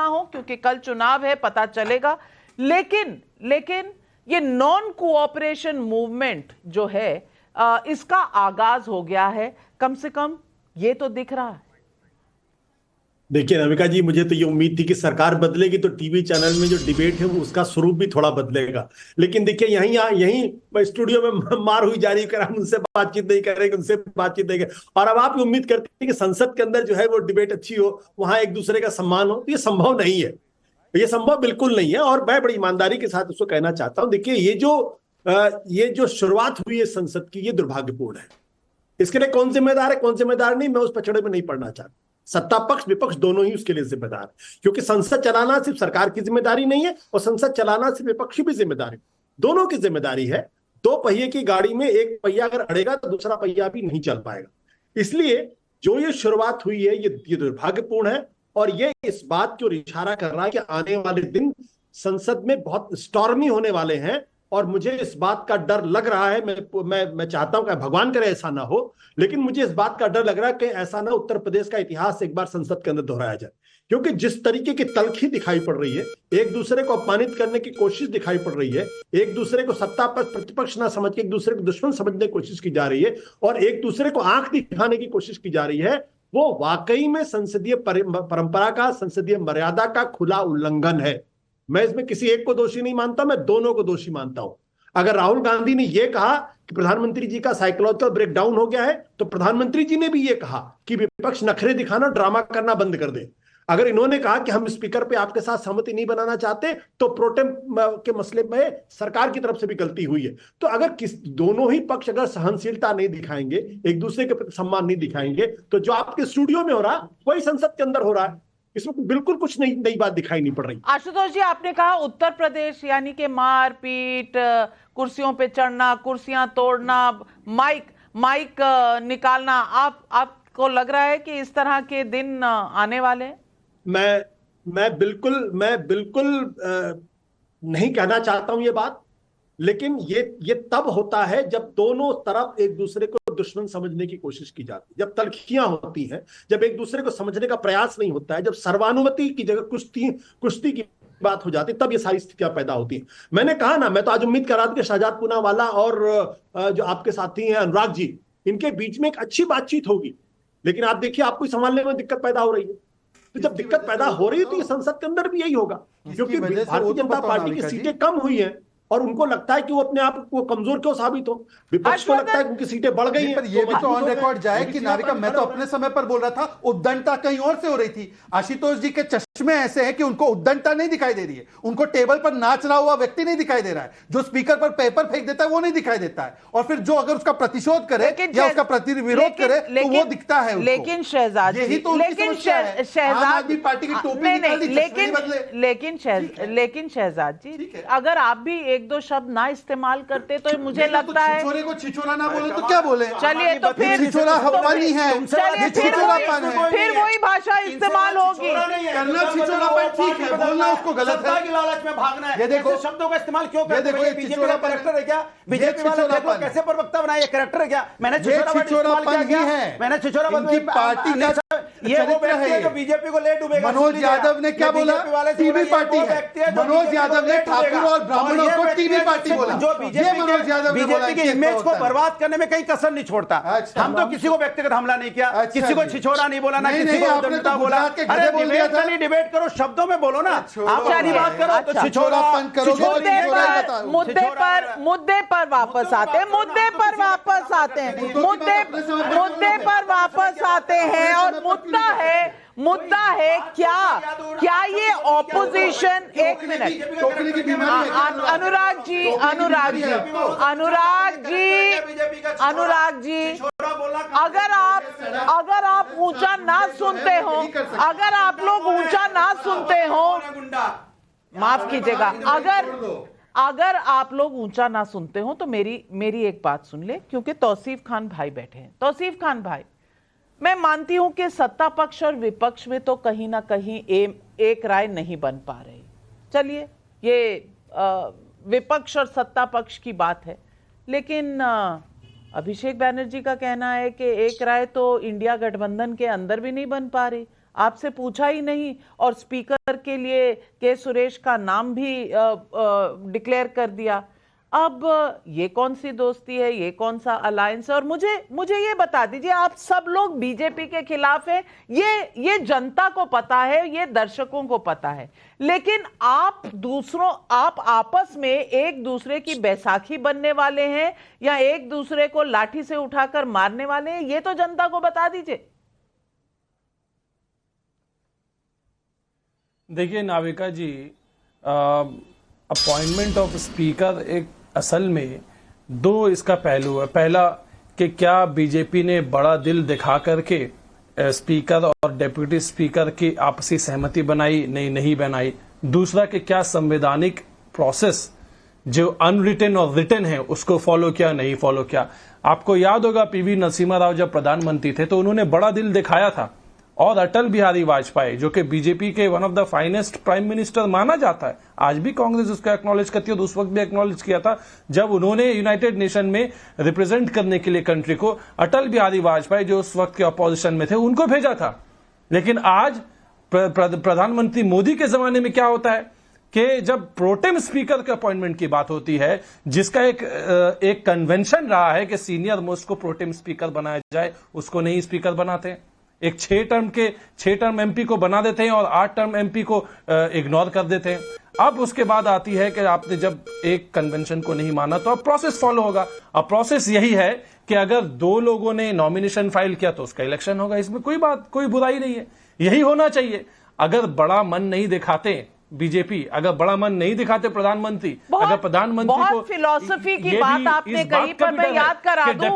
S1: हो, क्योंकि कल चुनाव है, पता चलेगा। लेकिन ये नॉन कोऑपरेशन मूवमेंट जो है इसका आगाज हो गया है, कम से कम ये तो दिख रहा है।
S12: देखिए नाविका जी, मुझे तो ये उम्मीद थी कि सरकार बदलेगी तो टीवी चैनल में जो डिबेट है उसका स्वरूप भी थोड़ा बदलेगा। लेकिन देखिए यहीं स्टूडियो में मार हुई जारी कर, हम उनसे बातचीत नहीं करेंगे, उनसे बातचीत नहीं करेंगे, और अब आप उम्मीद करते हैं कि संसद के अंदर जो है वो डिबेट अच्छी हो, वहां एक दूसरे का सम्मान हो। ये संभव नहीं है, ये संभव बिल्कुल नहीं है। और मैं बड़ी ईमानदारी के साथ उसको कहना चाहता हूं, देखिए ये जो शुरुआत हुई है संसद की, ये दुर्भाग्यपूर्ण है। इसके लिए कौन जिम्मेदार है कौन जिम्मेदार नहीं, मैं उस पचड़े में नहीं पड़ना चाहता। सत्ता पक्ष विपक्ष दोनों ही उसके लिए जिम्मेदार है, क्योंकि संसद चलाना सिर्फ सरकार की जिम्मेदारी नहीं है, और संसद चलाना सिर्फ विपक्ष की भी जिम्मेदारी, दोनों की जिम्मेदारी है। दो पहिए की गाड़ी में एक पहिया अगर अड़ेगा तो दूसरा पहिया भी नहीं चल पाएगा। इसलिए जो ये शुरुआत हुई है ये दुर्भाग्यपूर्ण है, और ये इस बात की ओर इशारा कर रहा है कि आने वाले दिन संसद में बहुत स्टॉर्मी होने वाले हैं। और मुझे इस बात का डर लग रहा है, मैं चाहता हूं कि भगवान करे ऐसा ना हो, लेकिन मुझे इस बात का डर लग रहा है कि ऐसा ना उत्तर प्रदेश का इतिहास एक बार संसद के अंदर दोहराया जाए। क्योंकि जिस तरीके की तलखी दिखाई पड़ रही है, एक दूसरे को अपमानित करने की कोशिश दिखाई पड़ रही है, एक दूसरे को सत्ता पर प्रतिपक्ष ना समझ के एक दूसरे को दुश्मन समझने की कोशिश की जा रही है, और एक दूसरे को आंख दिखाने की कोशिश की जा रही है, वो वाकई में संसदीय परंपरा का, संसदीय मर्यादा का खुला उल्लंघन है। मैं इसमें किसी एक को दोषी नहीं मानता, मैं दोनों को दोषी मानता हूं। अगर राहुल गांधी ने यह कहा कि प्रधानमंत्री जी का साइकोलॉजिकल ब्रेकडाउन हो गया है, तो प्रधानमंत्री जी ने भी यह कहा कि विपक्ष नखरे दिखाना, ड्रामा करना बंद कर दे। अगर इन्होंने कहा कि हम स्पीकर पे आपके साथ सहमति नहीं बनाना चाहते, तो प्रोटेम के मसले में सरकार की तरफ से भी गलती हुई है। तो अगर दोनों ही पक्ष अगर सहनशीलता नहीं दिखाएंगे, एक दूसरे के प्रति सम्मान नहीं दिखाएंगे, तो जो आपके स्टूडियो में हो रहा वही संसद के अंदर हो रहा है। इसमें बिल्कुल कुछ नई बात दिखाई नहीं पड़ रही।
S1: आशुतोष जी, आपने कहा उत्तर प्रदेश यानी कि मारपीट, कुर्सियों पे चढ़ना, कुर्सियां तोड़ना, माइक निकालना, आपको लग रहा है कि इस तरह के दिन आने वाले हैं?
S12: मैं बिल्कुल नहीं कहना चाहता हूं ये बात, लेकिन ये तब होता है जब दोनों तरफ एक दूसरे को दुश्मन समझने की कोशिश की जाती है, जब तलखियां होती हैं, जब एक दूसरे को समझने का प्रयास नहीं होता है, जब सर्वानुमति की जगह कुश्ती की बात हो जाती है, तब ये सारी स्थितियां पैदा होती हैं। मैंने कहा ना, मैं तो आज उम्मीद कर रहा था कि शहजाद पूनावाला और जो आपके साथी हैं अनुराग जी, इनके बीच में एक अच्छी बातचीत होगी, लेकिन आप देखिए आपको संभालने में दिक्कत पैदा हो रही है। तो जब दिक्कत पैदा हो रही है तो ये संसद के अंदर भी यही होगा, क्योंकि भारतीय जनता पार्टी की सीटें कम हुई हैं और उनको लगता है कि वो अपने आप को कमजोर क्यों साबित हो, विपक्ष को लगता है उनकी सीटें बढ़ गई हैं।
S9: पर ये भी तो ऑन रिकॉर्ड जाए कि नाविका, मैं तो अपने समय पर बोल रहा था उद्दंडता कहीं और से हो रही थी। आशुतोष जी के चश्मे ऐसे हैं कि उनको उद्दंडता नहीं दिखाई दे रही है, उनको टेबल पर नाच रहा हुआ व्यक्ति नहीं दिखाई दे रहा है, जो स्पीकर पर पेपर फेंक देता है वो नहीं दिखाई देता है, और फिर जो अगर उसका प्रतिशोध करे या उसका प्रतिविरोध करे तो वो दिखता है।
S1: लेकिन शहजाद,
S9: पार्टी की टोपी निकाली,
S1: लेकिन शहजाद जी, अगर आप भी एक दो शब्द ना इस्तेमाल करते तो मुझे लगता है
S9: छिछोरे को छिछोरा ना बोले तो क्या बोले?
S1: चलिए तो फिर
S9: छिछोरा हवानी है,
S1: चलिए फिर वही भाषा इस्तेमाल होगी।
S9: करना छिछोरापन ठीक है, बोलना उसको गलत है।
S10: की लालच में भागना है,
S9: ये देखो
S10: शब्दों का इस्तेमाल क्यों करते हैं?
S9: ये
S10: बीजेपी का कैरेक्टर है क्या? बीजेपी वाले कैसे प्रवक्ता बनाए? ये कैरेक्टर है क्या? मैंने छिछोरापन
S9: है,
S10: मैंने छिछोरापन
S9: पार्टी का
S10: ये वो व्यक्ति है जो बीजेपी को ले डूबेगा।
S9: मनोज यादव ने क्या बोला? टीबी पार्टी है। मनोज यादव ने ठाकुर और ब्राह्मणों को टीबी पार्टी बोला।
S10: जो बीजेपी की इमेज को बर्बाद करने में कहीं कसर नहीं छोड़ता। हम तो किसी को व्यक्तिगत हमला नहीं किया, किसी को छिछोरा नहीं बोला, ना किसी को उद्दंडता बोला। अरे डिबेट करो, शब्दों में बोलो ना। आप बात करो तो छिछोरा
S1: मुद्दे पर वापस आते हैं, मुद्दे पर वापस आते हैं और मुद्दा है क्या ये ऑपोजिशन, एक मिनट अनुराग जी अगर आप ऊंचा ना सुनते हो, अगर आप लोग ऊंचा ना सुनते हो, माफ कीजिएगा, अगर आप लोग ऊंचा ना सुनते हो तो मेरी एक बात सुन ले, क्योंकि तौसीफ खान भाई बैठे हैं। तौसीफ खान भाई, मैं मानती हूं कि सत्ता पक्ष और विपक्ष में तो कहीं ना कहीं एक राय नहीं बन पा रही। चलिए, ये विपक्ष और सत्ता पक्ष की बात है, लेकिन अभिषेक बैनर्जी का कहना है कि एक राय तो इंडिया गठबंधन के अंदर भी नहीं बन पा रही, आपसे पूछा ही नहीं, और स्पीकर के लिए के सुरेश का नाम भी डिक्लेयर कर दिया। अब ये कौन सी दोस्ती है, ये कौन सा अलायंस है? और मुझे ये बता दीजिए, आप सब लोग बीजेपी के खिलाफ हैं, ये जनता को पता है, ये दर्शकों को पता है, लेकिन आप आपस में एक दूसरे की बैसाखी बनने वाले हैं या एक दूसरे को लाठी से उठाकर मारने वाले हैं, ये तो जनता को बता दीजिए।
S13: देखिए नाविका जी, अपॉइंटमेंट ऑफ स्पीकर एक असल में दो इसका पहलू है। पहला कि क्या बीजेपी ने बड़ा दिल दिखा करके स्पीकर और डेप्यूटी स्पीकर की आपसी सहमति बनाई? नहीं बनाई। दूसरा कि क्या संवैधानिक प्रोसेस जो अनरिटन और रिटन है उसको फॉलो किया, नहीं फॉलो किया। आपको याद होगा पीवी नरसिम्हा राव जब प्रधानमंत्री थे तो उन्होंने बड़ा दिल दिखाया था, और अटल बिहारी वाजपेयी जो कि बीजेपी के one of the finest prime minister माना जाता है, आज भी कांग्रेस उसको एक्नॉलेज करती है, तो उस वक्त भी एक्नॉलेज किया था जब उन्होंने यूनाइटेड नेशन में रिप्रेजेंट करने के लिए कंट्री को अटल बिहारी वाजपेयी जो उस वक्त के अपोजिशन में थे उनको भेजा था। लेकिन आज प्रधानमंत्री मोदी के जमाने में क्या होता है कि जब प्रोटेम स्पीकर के अपॉइंटमेंट की बात होती है, जिसका एक कन्वेंशन रहा है कि सीनियर मोस्ट को प्रोटेम स्पीकर बनाया जाए, उसको नहीं स्पीकर बनाते। एक 6 टर्म एमपी को बना देते हैं और 8 टर्म एमपी को इग्नोर कर देते हैं। अब उसके बाद आती है कि आपने जब एक कन्वेंशन को नहीं माना तो अब प्रोसेस फॉलो होगा। अब प्रोसेस यही है कि अगर 2 लोगों ने नॉमिनेशन फाइल किया तो उसका इलेक्शन होगा, इसमें कोई बुराई नहीं है, यही होना चाहिए। अगर बड़ा मन नहीं दिखाते बीजेपी, अगर बड़ा मन नहीं दिखाते प्रधानमंत्री, अगर प्रधानमंत्री को
S1: फिलॉसफी की बात आपने कही, पर मैं याद करा दूं,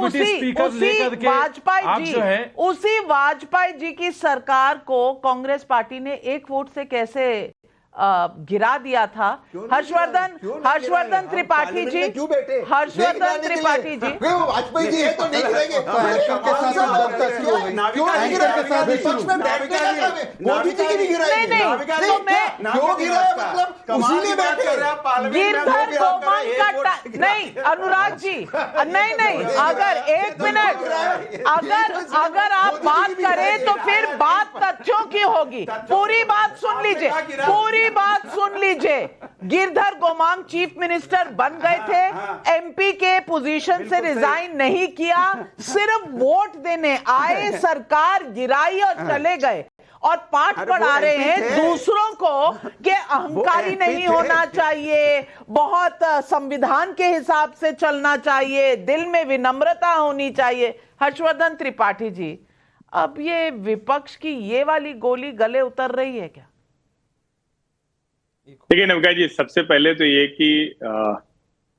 S1: उसी वाजपेयी जी की सरकार को कांग्रेस पार्टी ने एक वोट से कैसे गिरा दिया था। हर्षवर्धन त्रिपाठी जी, हर्षवर्धन त्रिपाठी जी,
S6: वाजपेयी जी तो नहीं गिरेंगे, मोदी जी की भी गिराएंगे,
S1: गिरधर गोमांग का नहीं, अनुराग जी नहीं, अगर एक मिनट अगर आप बात करें तो फिर बात तथ्यों की होगी। पूरी बात सुन लीजिए, गिरधर गोमांग चीफ मिनिस्टर बन गए थे, एमपी के पोजीशन से रिजाइन नहीं किया, सिर्फ वोट देने आए, सरकार गिराई और चले गए, और पाठ पढ़ा रहे हैं दूसरों को कि अहंकारी नहीं होना चाहिए, बहुत संविधान के हिसाब से चलना चाहिए, दिल में विनम्रता होनी चाहिए। हर्षवर्धन त्रिपाठी जी, अब ये विपक्ष की ये वाली गोली गले उतर रही है क्या?
S14: देखिए नवका जी, सबसे पहले तो ये कि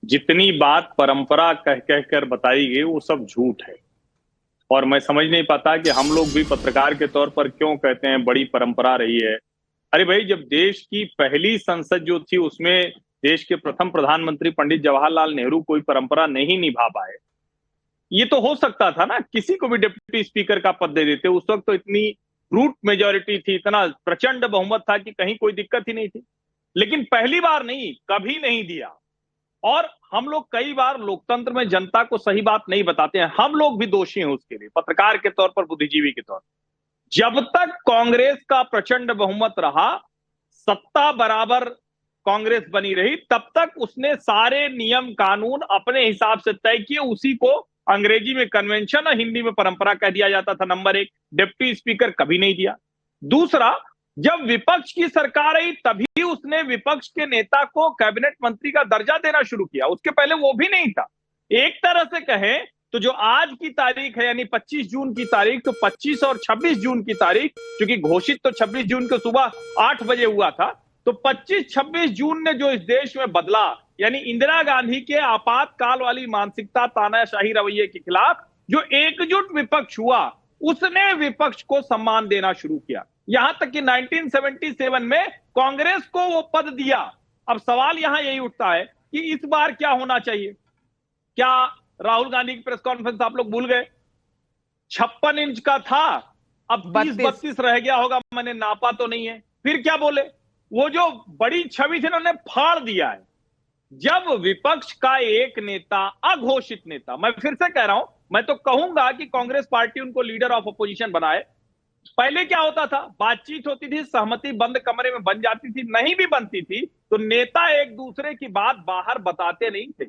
S14: जितनी बात परंपरा कह कर बताई गई वो सब झूठ है, और मैं समझ नहीं पाता कि हम लोग भी पत्रकार के तौर पर क्यों कहते हैं बड़ी परंपरा रही है। अरे भाई, जब देश की पहली संसद जो थी उसमें देश के प्रथम प्रधानमंत्री पंडित जवाहरलाल नेहरू कोई परंपरा नहीं निभा पाए, ये तो हो सकता था ना, किसी को भी डिप्टी स्पीकर का पद दे देते। उस वक्त तो इतनी ब्रूट मेजोरिटी थी, इतना प्रचंड बहुमत था कि कहीं कोई दिक्कत ही नहीं थी, लेकिन पहली बार नहीं, कभी नहीं दिया। और हम लोग कई बार लोकतंत्र में जनता को सही बात नहीं बताते हैं, हम लोग भी दोषी हैं उसके लिए, पत्रकार के तौर पर, बुद्धिजीवी के तौर पर। जब तक कांग्रेस का प्रचंड बहुमत रहा, सत्ता बराबर कांग्रेस बनी रही, तब तक उसने सारे नियम कानून अपने हिसाब से तय किए। उसी को अंग्रेजी में कन्वेंशन और हिंदी में परंपरा कह दिया जाता था। नंबर एक, डिप्टी स्पीकर कभी नहीं दिया। दूसरा, जब विपक्ष की सरकार आई तभी उसने विपक्ष के नेता को कैबिनेट मंत्री का दर्जा देना शुरू किया, उसके पहले वो भी नहीं था। एक तरह से कहें तो जो आज की तारीख है यानी 25 जून की तारीख, तो 25 और 26 जून की तारीख, क्योंकि घोषित तो 26 जून को सुबह 8 बजे हुआ था, तो 25-26 जून ने जो इस देश में बदला, यानी इंदिरा गांधी के आपातकाल वाली मानसिकता, तानाशाही रवैये के खिलाफ जो एकजुट विपक्ष हुआ, उसने विपक्ष को सम्मान देना शुरू किया। यहां तक कि 1977 में कांग्रेस को वो पद दिया। अब सवाल यहां यही उठता है कि इस बार क्या होना चाहिए। क्या राहुल गांधी की प्रेस कॉन्फ्रेंस आप लोग भूल गए? 56 इंच का था, अब 30-32 रह गया होगा, मैंने नापा तो नहीं है। फिर क्या बोले, वो जो बड़ी छवि थी उन्होंने फाड़ दिया है। जब विपक्ष का एक नेता, अघोषित नेता, मैं फिर से कह रहा हूं, मैं तो कहूंगा कि कांग्रेस पार्टी उनको लीडर ऑफ अपोजिशन बनाए। पहले क्या होता था, बातचीत होती थी, सहमति बंद कमरे में बन जाती थी, नहीं भी बनती थी तो नेता एक दूसरे की बात बाहर बताते नहीं थे।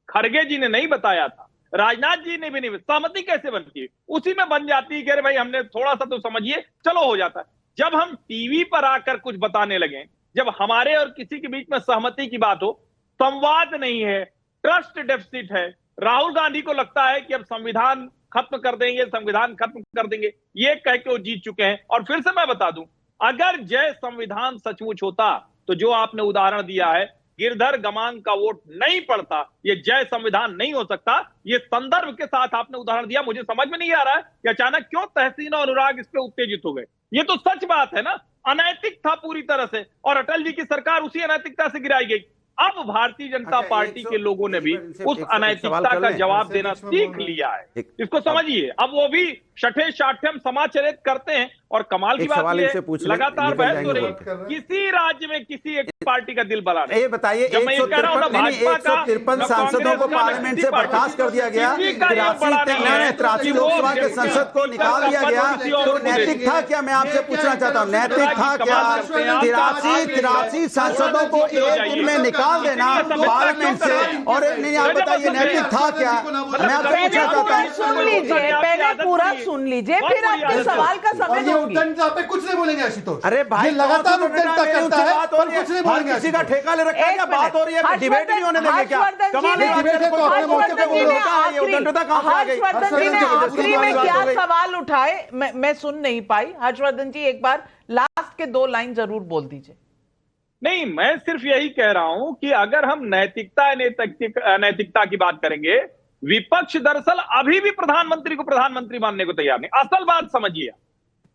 S14: खड़गे जी ने नहीं बताया था, राजनाथ जी ने भी नहीं। सहमति कैसे बनती है? उसी में बन जाती है कि अरे भाई हमने थोड़ा सा तो समझिए, चलो हो जाता है। जब हम टीवी पर आकर कुछ बताने लगे, जब हमारे और किसी के बीच में सहमति की बात हो, संवाद नहीं है, ट्रस्ट डेफिसिट है, राहुल गांधी को लगता है कि अब संविधान खत्म कर देंगे, संविधान खत्म कर देंगे, ये कह के वो जीत चुके हैं। और फिर से मैं बता दूं, अगर जय संविधान सचमुच होता तो जो आपने उदाहरण दिया है, गिरधर गमांग का वोट नहीं पड़ता, ये जय संविधान नहीं हो सकता। ये संदर्भ के साथ आपने उदाहरण दिया, मुझे समझ में नहीं आ रहा है कि अचानक क्यों तहसीन और अनुराग इस पे उत्तेजित हो गए। ये तो सच बात है ना, अनैतिक था पूरी तरह से, और अटल जी की सरकार उसी अनैतिकता से गिराई गई। अब भारतीय जनता पार्टी के लोगों ने भी उस अनैतिकता का जवाब देना सीख लिया है। इसको समझिए, अब वो भी छठे साठ्यम समाचरित करते हैं। और कमाल की बात यह है, लगातार बहस हो रही है, किसी राज्य में किसी एक पार्टी का दिल बना नहीं।
S10: ये बताइए, 153 सांसदों को पार्लियामेंट से बर्खास्त कर दिया गया, 83 लोकसभा के संसद को निकाल दिया गया, तो नैतिक था क्या? मैं आपसे पूछना चाहता हूँ, नैतिक था क्या 83 सांसदों को एक दिन में निकाल देना पार्लियामेंट से? और नहीं, आप बताइए नैतिक था क्या? मैं आपसे पूछना चाहता हूँ।
S1: सुन लीजिए, पहले पूरा सुन लीजिए, फिर आपके सवाल का समय
S15: उद्दंडता पे कुछ नहीं बोलेंगे आशुतोष।
S10: अरे भाई,
S15: लगातार उद्दंडता करता है पर कुछ नहीं बोलेंगे।
S10: किसी का ठेका ले रखा है क्या? बात हो रही है, डिबेट नहीं होने देंगे क्या? कमाल है,
S1: हर्षवर्धन जी ने आखिरी में क्या सवाल उठाए मैं सुन नहीं पाई। हर्षवर्धन जी, एक बार लास्ट के 2 लाइन जरूर बोल दीजिए।
S14: नहीं, मैं सिर्फ यही कह रहा हूं कि अगर हम नैतिकता की बात करेंगे, विपक्ष दरअसल अभी भी प्रधानमंत्री को प्रधानमंत्री मानने को तैयार नहीं। असल बात समझिए,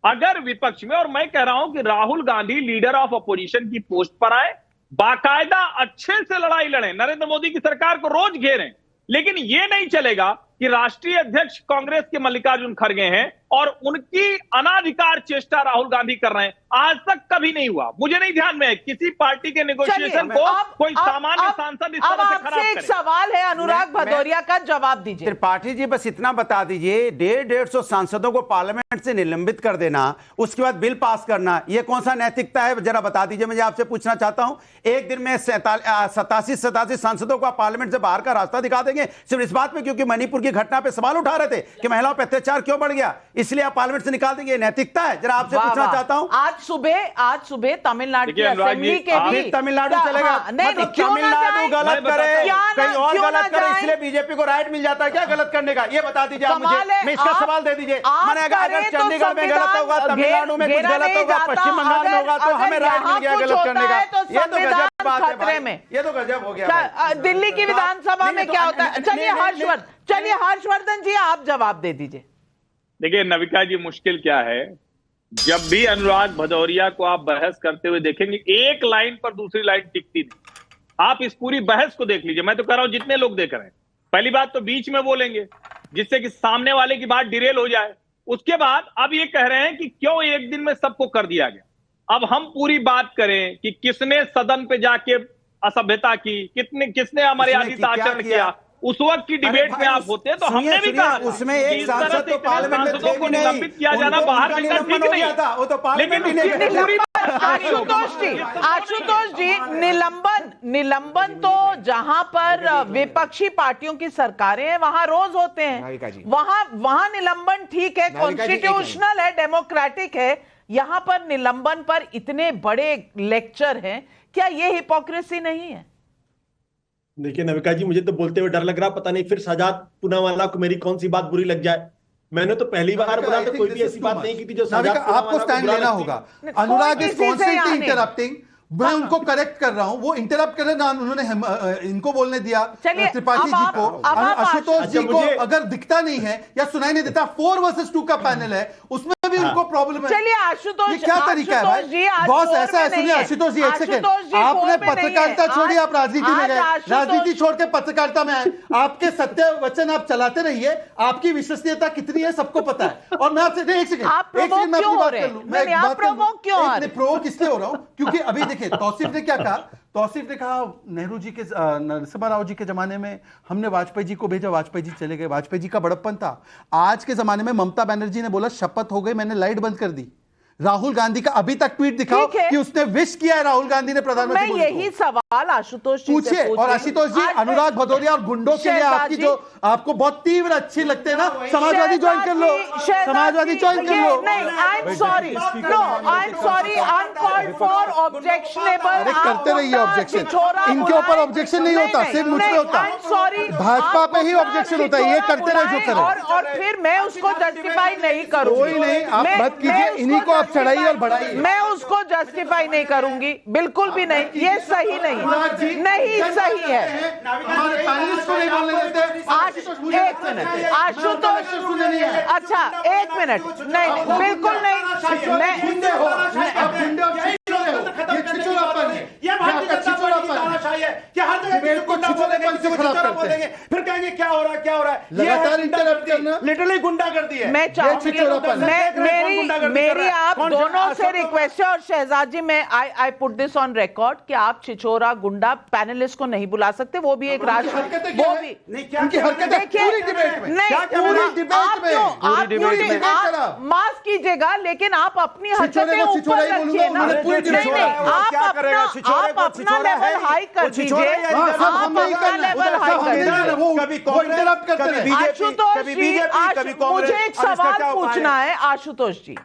S14: अगर विपक्ष में, और मैं कह रहा हूं कि Rahul Gandhi leader of opposition की पोस्ट पर आए, बाकायदा अच्छे से लड़ाई लड़े, नरेंद्र मोदी की सरकार को रोज घेरें, लेकिन यह नहीं चलेगा कि राष्ट्रीय अध्यक्ष कांग्रेस के मल्लिकार्जुन खड़गे हैं और उनकी अनाधिकार चेष्टा राहुल गांधी कर रहे हैं। आज तक कभी नहीं हुआ, मुझे नहीं ध्यान में है किसी पार्टी के नेगोशिएशन को कोई सामान्य सांसद इस तरह से खराब करे।
S1: एक सवाल है अनुराग भदौरिया का, जवाब दीजिए।
S10: त्रिपाठी जी, बस इतना बता दीजिए, 150 सांसदों को पार्लियामेंट से निलंबित कर देना, उसके बाद बिल पास करना, यह कौन सा नैतिकता है? जरा बता दीजिए। मुझे आपसे पूछना चाहता हूं, एक दिन में 87 सांसदों को पार्लियामेंट से बाहर का रास्ता दिखा देंगे सिर्फ इस बात में क्योंकि मणिपुर की घटना पे सवाल उठा रहे थे कि महिलाओं पर अत्याचार क्यों बढ़ गया, इसलिए आप पार्लियामेंट से निकाल देंगे? नैतिकता है? जरा आपसे पूछना चाहता हूं।
S1: आज सुबह तमिलनाडु की असेंबली के भी
S10: तमिलनाडु चलेगा, मतलब तमिलनाडु गलत करे, कहीं और गलत करे, इसलिए बीजेपी को राइट मिल जाता है क्या गलत करने का? ये बता दीजिए आप मुझे, मैं इसका सवाल दे दीजिए। मैंने अगर चंडीगढ़ में गलत होगा, तमिलनाडु में कुछ गलत होगा, पश्चिम बंगाल में होगा, तो हमें राइट मिल गया गलत करने का। ये तो गजब बात है भाई, ये तो गजब हो गया।
S1: दिल्ली की विधानसभा में क्या होता है? चलिए हर्षवर्धन जी, आप जवाब दे दीजिए।
S14: देखिए नविका जी, मुश्किल क्या है, जब भी अनुराग भदौरिया को आप बहस करते हुए देखेंगे, एक लाइन पर दूसरी लाइन टिकती नहीं। आप इस पूरी बहस को देख लीजिए, मैं तो कह रहा हूं जितने लोग देख रहे हैं, पहली बात तो बीच में बोलेंगे जिससे कि सामने वाले की बात डिरेल हो जाए। उसके बाद अब ये कह रहे हैं कि क्यों एक दिन में सबको कर दिया गया। अब हम पूरी बात करें कि किसने सदन पे जाके असभ्यता की, किसने अमर्यादित आचरण किया, उस वक्त की डिबेट में आप होते तो हमने भी कहा
S10: उसमें एक सांसद तो पार्लियामेंट में थे भी नहीं,
S14: किया जाना बाहर निकलना ठीक नहीं
S10: था, वो तो पार्लियामेंट ही नहीं।
S1: आशुतोष जी, निलंबन तो जहां पर विपक्षी पार्टियों की सरकारें हैं वहां रोज होते हैं, वहां निलंबन ठीक है, कॉन्स्टिट्यूशनल है, डेमोक्रेटिक है। यहां पर निलंबन पर इतने बड़े लेक्चर हैं, क्या ये हिपोक्रेसी नहीं है?
S12: देखिए नविका जी, मुझे तो बोलते हुए डर लग रहा, पता नहीं फिर शहजाद पूनावाला को मेरी कौन सी बात बुरी लग जाए। मैंने तो पहली बार बोला तो कोई भी ऐसी बात नहीं की थी जो
S15: आपको स्टैंड लेना होगा। अनुराग इज कॉन्स्टेंटली इंटरप्टिंग, मैं उनको करेक्ट कर रहा हूं, वो इंटरप्ट कर रहे हैं, उन्होंने इनको बोलने दिया त्रिपाठी जी को, आशुतोष जी को अगर दिखता नहीं है या सुनाई नहीं देता, 4 वर्सेस 2 का पैनल है, उसमें भी उनको प्रॉब्लम है।
S1: चलिए आशुतोष,
S15: क्या तरीका है भाई? बॉस ऐसा है, सुनिए आशुतोष जी, एक सेकंड, आपने पत्रकारिता छोड़ी, आप राजनीति में गए, राजनीति छोड़ के पत्रकारिता में आए, आपके सत्य वचन आप चलाते रहिए, आपकी विश्वसनीयता कितनी है सबको पता है। और मैं आपसे एक सेकंड प्रोवोक इसलिए हो रहा हूं क्योंकि अभी देखिए तौसीफ ने क्या कहा, तौसीफ ने कहा नेहरू जी के, नरसिम्हा राव जी के जमाने में हमने वाजपेयी जी को भेजा, वाजपेयी जी चले गए, वाजपेयी जी का बड़प्पन था। आज के जमाने में ममता बनर्जी ने बोला शपथ हो गई, मैंने लाइट बंद कर दी। राहुल गांधी का अभी तक ट्वीट दिखाओ कि उसने विश किया है राहुल गांधी ने प्रधानमंत्री को।
S1: मैं यही सवाल आशुतोष जी
S15: पूछिए। और आशुतोष जी, अनुराग भदौरिया और गुंडों के लिए आपकी जो आपको बहुत तीव्र अच्छी लगते हैं ना, समाजवादी ज्वाइन कर लो, समाजवादी ज्वाइन कर लो।
S1: नहीं, I am sorry, no I am sorry, uncalled for objectionable.
S15: अरे करते रहिए ऑब्जेक्शन, इनके ऊपर ऑब्जेक्शन नहीं होता, सिर्फ मुझ पे होता है, भाजपा पे ही ऑब्जेक्शन होता है, ये करते रहे जो करें।
S1: और फिर मैं उसको जस्टिफाई नहीं करूंगी।
S15: कोई नहीं, आप मत कीजिए, इन्हीं को आप चढ़ाइए और बढ़ाइए।
S1: मैं उसको जस्टिफाई नहीं करूंगी, बिल्कुल भी नहीं, ये सही नहीं, नहीं सही है। एक मिनट आशुतोष, अच्छा एक मिनट, नहीं बिल्कुल नहीं,
S12: फिर कहेंगे क्या हो रहा है, क्या हो रहा है, लगातार इंटरप्ट करना, लिटरली गुंडागर्दी है।
S1: मैं मेरी आप दोनों से रिक्वेस्ट है, और शहजाद जी मैं I put this on record कि आप छिछोरा गुंडा पैनलिस्ट को नहीं माफ सकते, वो भी एक राष्ट्र, वो भी माफ कीजिएगा, लेकिन आप अपनी हरकतें ऊपर रखिए ना, आप अपना लेवल हाई कर दीजिए, आशुतोष जी, मुझे एक सवाल पूछना है आशुतोष जी,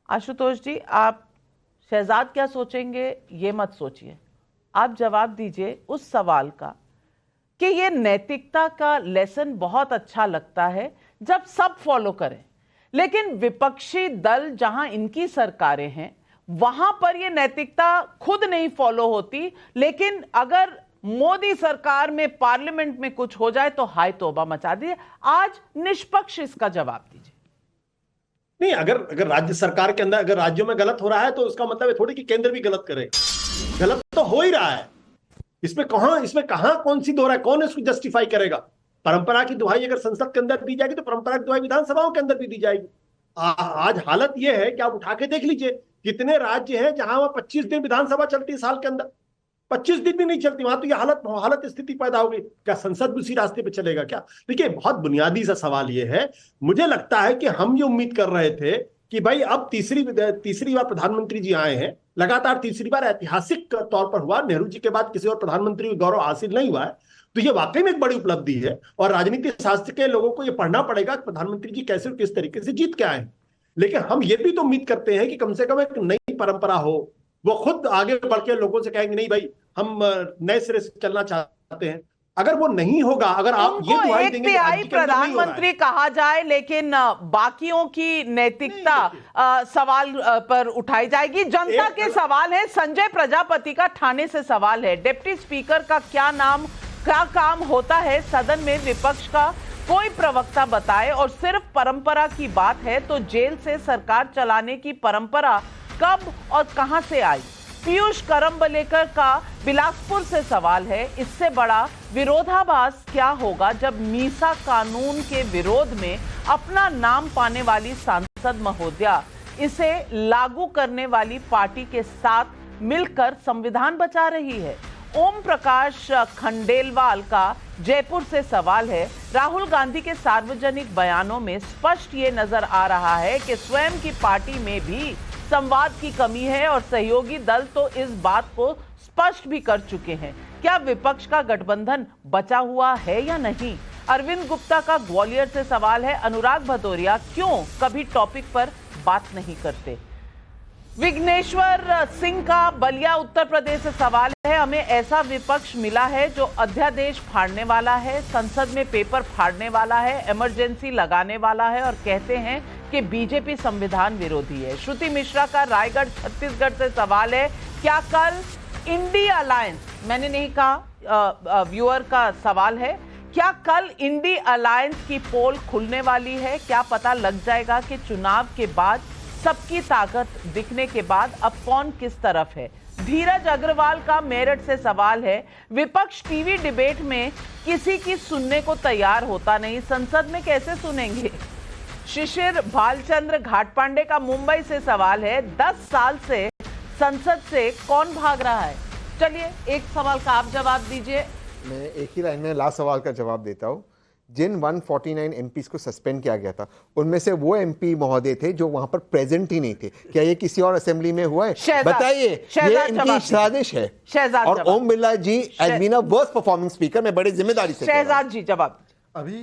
S1: आशुतोष जी, आप शहजाद क्या सोचेंगे ये मत सोचिए, आप जवाब दीजिए उस सवाल का कि ये नैतिकता का लेसन बहुत अच्छा लगता है जब सब फॉलो करें, लेकिन विपक्षी दल जहां इनकी सरकारें हैं वहां पर ये नैतिकता खुद नहीं फॉलो होती, लेकिन अगर मोदी सरकार में पार्लियामेंट में कुछ हो जाए तो हाय तौबा मचा दिए। आज निष्पक्ष इसका जवाब दीजिए।
S12: नहीं, अगर राज्य सरकार के अंदर अगर राज्यों में गलत हो रहा है तो उसका मतलब है थोड़ी कि केंद्र भी गलत करे, गलत तो हो ही रहा है, इसमें कहां कौन सी दोहरा है, कौन इसको जस्टिफाई करेगा। परंपरा की दुहाई अगर संसद के अंदर दी जाएगी तो परंपरा की दुहाई विधानसभाओं के अंदर भी दी जाएगी। आज हालत यह है कि आप उठा के देख लीजिए कितने राज्य हैं जहां वह 25 दिन विधानसभा चलती है साल के अंदर, 25 दिन भी नहीं चलती, वहां तो यह हालत स्थिति पैदा हो गई। क्या संसद भी उसी रास्ते पे चलेगा क्या? देखिए, बहुत बुनियादी सा सवाल यह है, मुझे लगता है कि हम ये उम्मीद कर रहे थे कि भाई अब तीसरी बार प्रधानमंत्री जी आए हैं, लगातार तीसरी बार, ऐतिहासिक तौर पर हुआ, नेहरू जी के बाद किसी और प्रधानमंत्री को गौरव हासिल नहीं हुआ है, तो ये वाकई में एक बड़ी उपलब्धि है और राजनीतिक शास्त्र के लोगों को ये पढ़ना पड़ेगा कि प्रधानमंत्री जी कैसे और किस तरीके से जीत के आए। लेकिन हम ये भी तो उम्मीद करते हैं कि कम से कम एक नई परंपरा हो, वो खुद आगे बढ़ के लोगों से कहेंगे नहीं भाई हम नए सिरे से चलना चाहते हैं। अगर वो नहीं होगा, अगर आप ये दुहाई देंगे कि
S1: प्रधानमंत्री कहा जाए लेकिन बाकियों की नैतिकता सवाल पर उठाई जाएगी। जनता के सवाल है, संजय प्रजापति का ठाणे से सवाल है, डिप्टी स्पीकर का क्या काम होता है सदन में, विपक्ष का कोई प्रवक्ता बताए। और सिर्फ परंपरा की बात है तो जेल से सरकार चलाने की परंपरा कब और कहां से आई? पीयूष करम्बलेकर का बिलासपुर से सवाल है, इससे बड़ा विरोधाभास क्या होगा जब मीसा कानून के विरोध में अपना नाम पाने वाली सांसद महोदया इसे लागू करने वाली पार्टी के साथ मिलकर संविधान बचा रही है ओम प्रकाश खंडेलवाल का जयपुर से सवाल है, राहुल गांधी के सार्वजनिक बयानों में स्पष्ट ये नजर आ रहा है कि स्वयं की पार्टी में भी संवाद की कमी है और सहयोगी दल तो इस बात को स्पष्ट भी कर चुके हैं। क्या विपक्ष का गठबंधन बचा हुआ है या नहीं? अरविंद गुप्ता का ग्वालियर से सवाल है, अनुराग भदौरिया क्यों कभी टॉपिक पर बात नहीं करते? विघ्नेश्वर सिंह का बलिया उत्तर प्रदेश से सवाल है, हमें ऐसा विपक्ष मिला है जो अध्यादेश फाड़ने वाला है, संसद में पेपर फाड़ने वाला है, इमरजेंसी लगाने वाला है और कहते हैं कि बीजेपी संविधान विरोधी है। श्रुति मिश्रा का रायगढ़ छत्तीसगढ़ से सवाल है, क्या कल इंडी अलायंस, मैंने नहीं कहा, व्यूअर का सवाल है, क्या कल इंडी अलायंस की पोल खुलने वाली है? क्या पता लग जाएगा कि चुनाव के बाद सबकी ताकत दिखने के बाद अब कौन किस तरफ है? धीरज अग्रवाल का मेरठ से सवाल है, विपक्ष टीवी डिबेट में किसी की सुनने को तैयार होता नहीं, संसद में कैसे सुनेंगे? शिशिर भालचंद्र घाटपांडे का मुंबई से सवाल है, 10 साल से संसद से कौन भाग रहा है? चलिए एक सवाल का आप जवाब दीजिए।
S8: मैं एक ही लाइन में लास्ट सवाल का जवाब देता हूं। जिन 149 एमपीज को सस्पेंड किया गया था उनमें से वो एमपी महोदय थे जो वहां पर प्रेजेंट ही नहीं थे। क्या ये किसी और असेंबली में हुआ है? बताइए, ये इनकी साजिश है। और Om Birla ji has been a worst performing speaker. मैं बड़ी जिम्मेदारी से
S1: शहजाद जी जवाब।
S9: अभी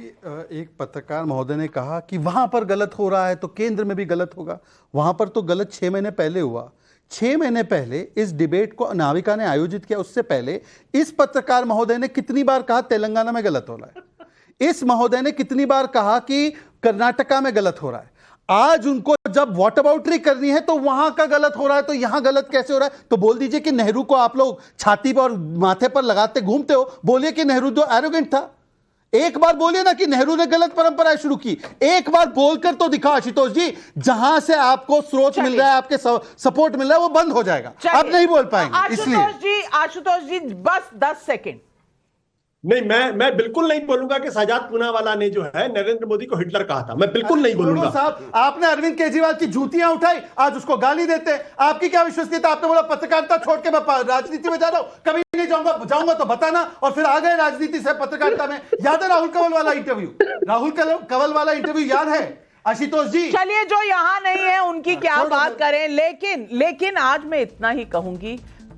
S9: एक पत्रकार महोदय ने कहा कि वहां पर गलत हो रहा है तो केंद्र में भी गलत होगा। वहां पर तो गलत 6 महीने पहले हुआ। 6 महीने पहले इस डिबेट को नाविका ने आयोजित किया, उससे पहले इस पत्रकार महोदय ने कितनी बार कहा तेलंगाना में गलत हो रहा है, इस महोदय ने कितनी बार कहा कि कर्नाटका में गलत हो रहा है। आज उनको जब वॉट अबाउटरी करनी है तो वहां का गलत हो रहा है, तो यहां गलत कैसे हो रहा है? तो बोल दीजिए कि नेहरू को आप लोग छाती पर और माथे पर लगाते घूमते हो, बोलिए कि नेहरू तो एरोगेंट था। एक बार बोलिए ना कि नेहरू ने गलत परंपराएं शुरू की, एक बार बोलकर तो दिखाओ आशुतोष जी। जहां से आपको स्रोत मिल रहा है, आपके सपोर्ट मिल रहा है, वो बंद हो जाएगा, अब नहीं बोल पाएंगे। इसलिए
S1: आशुतोष जी बस 10 सेकंड।
S12: नहीं, मैं बिल्कुल नहीं बोलूंगा कि सजाद पूनावाला ने जो है नरेंद्र मोदी को हिटलर कहा था। मैं बिल्कुल नहीं बोलूंगा।
S15: साहब, आपने अरविंद केजरीवाल की जूतियां उठाई, आज उसको गाली देते हैं। आपकी क्या विश्वसनीयता? आपने बोला पत्रकारिता छोड़ के मैं राजनीति में जा रहा हूं, कभी नहीं जाऊंगा तो बताना, और फिर आ गए राजनीति से पत्रकारिता में। याद है राहुल कंवल वाला इंटरव्यू? राहुल कंवल वाला इंटरव्यू याद है आशुतोष जी?
S1: चलिए, जो यहां नहीं है उनकी क्या बात करें, लेकिन आज मैं इतना ही कहूंगी,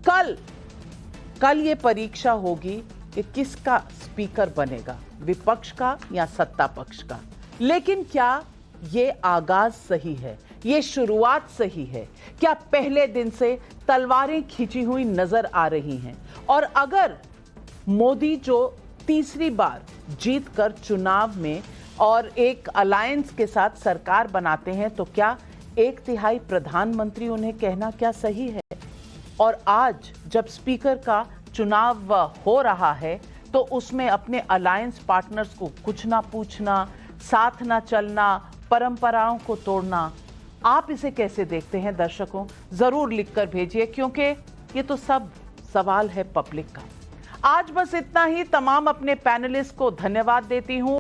S1: कल ये परीक्षा होगी कि किसका स्पीकर बनेगा, विपक्ष का या सत्ता पक्ष का। लेकिन क्या ये आगाज सही है? ये शुरुआत सही है? क्या पहले दिन से तलवारें खींची हुई नजर आ रही हैं? और अगर मोदी जो तीसरी बार जीतकर चुनाव में और एक अलायंस के साथ सरकार बनाते हैं, तो क्या 1/3 प्रधानमंत्री उन्हें कहना क्या सही है? और आज जब स्पीकर का चुनाव हो रहा है तो उसमें अपने अलायंस पार्टनर्स को कुछ ना पूछना, साथ ना चलना, परंपराओं को तोड़ना, आप इसे कैसे देखते हैं? दर्शकों जरूर लिखकर भेजिए, क्योंकि ये तो सब सवाल है पब्लिक का। आज बस इतना ही। तमाम अपने पैनलिस्ट को धन्यवाद देती हूं।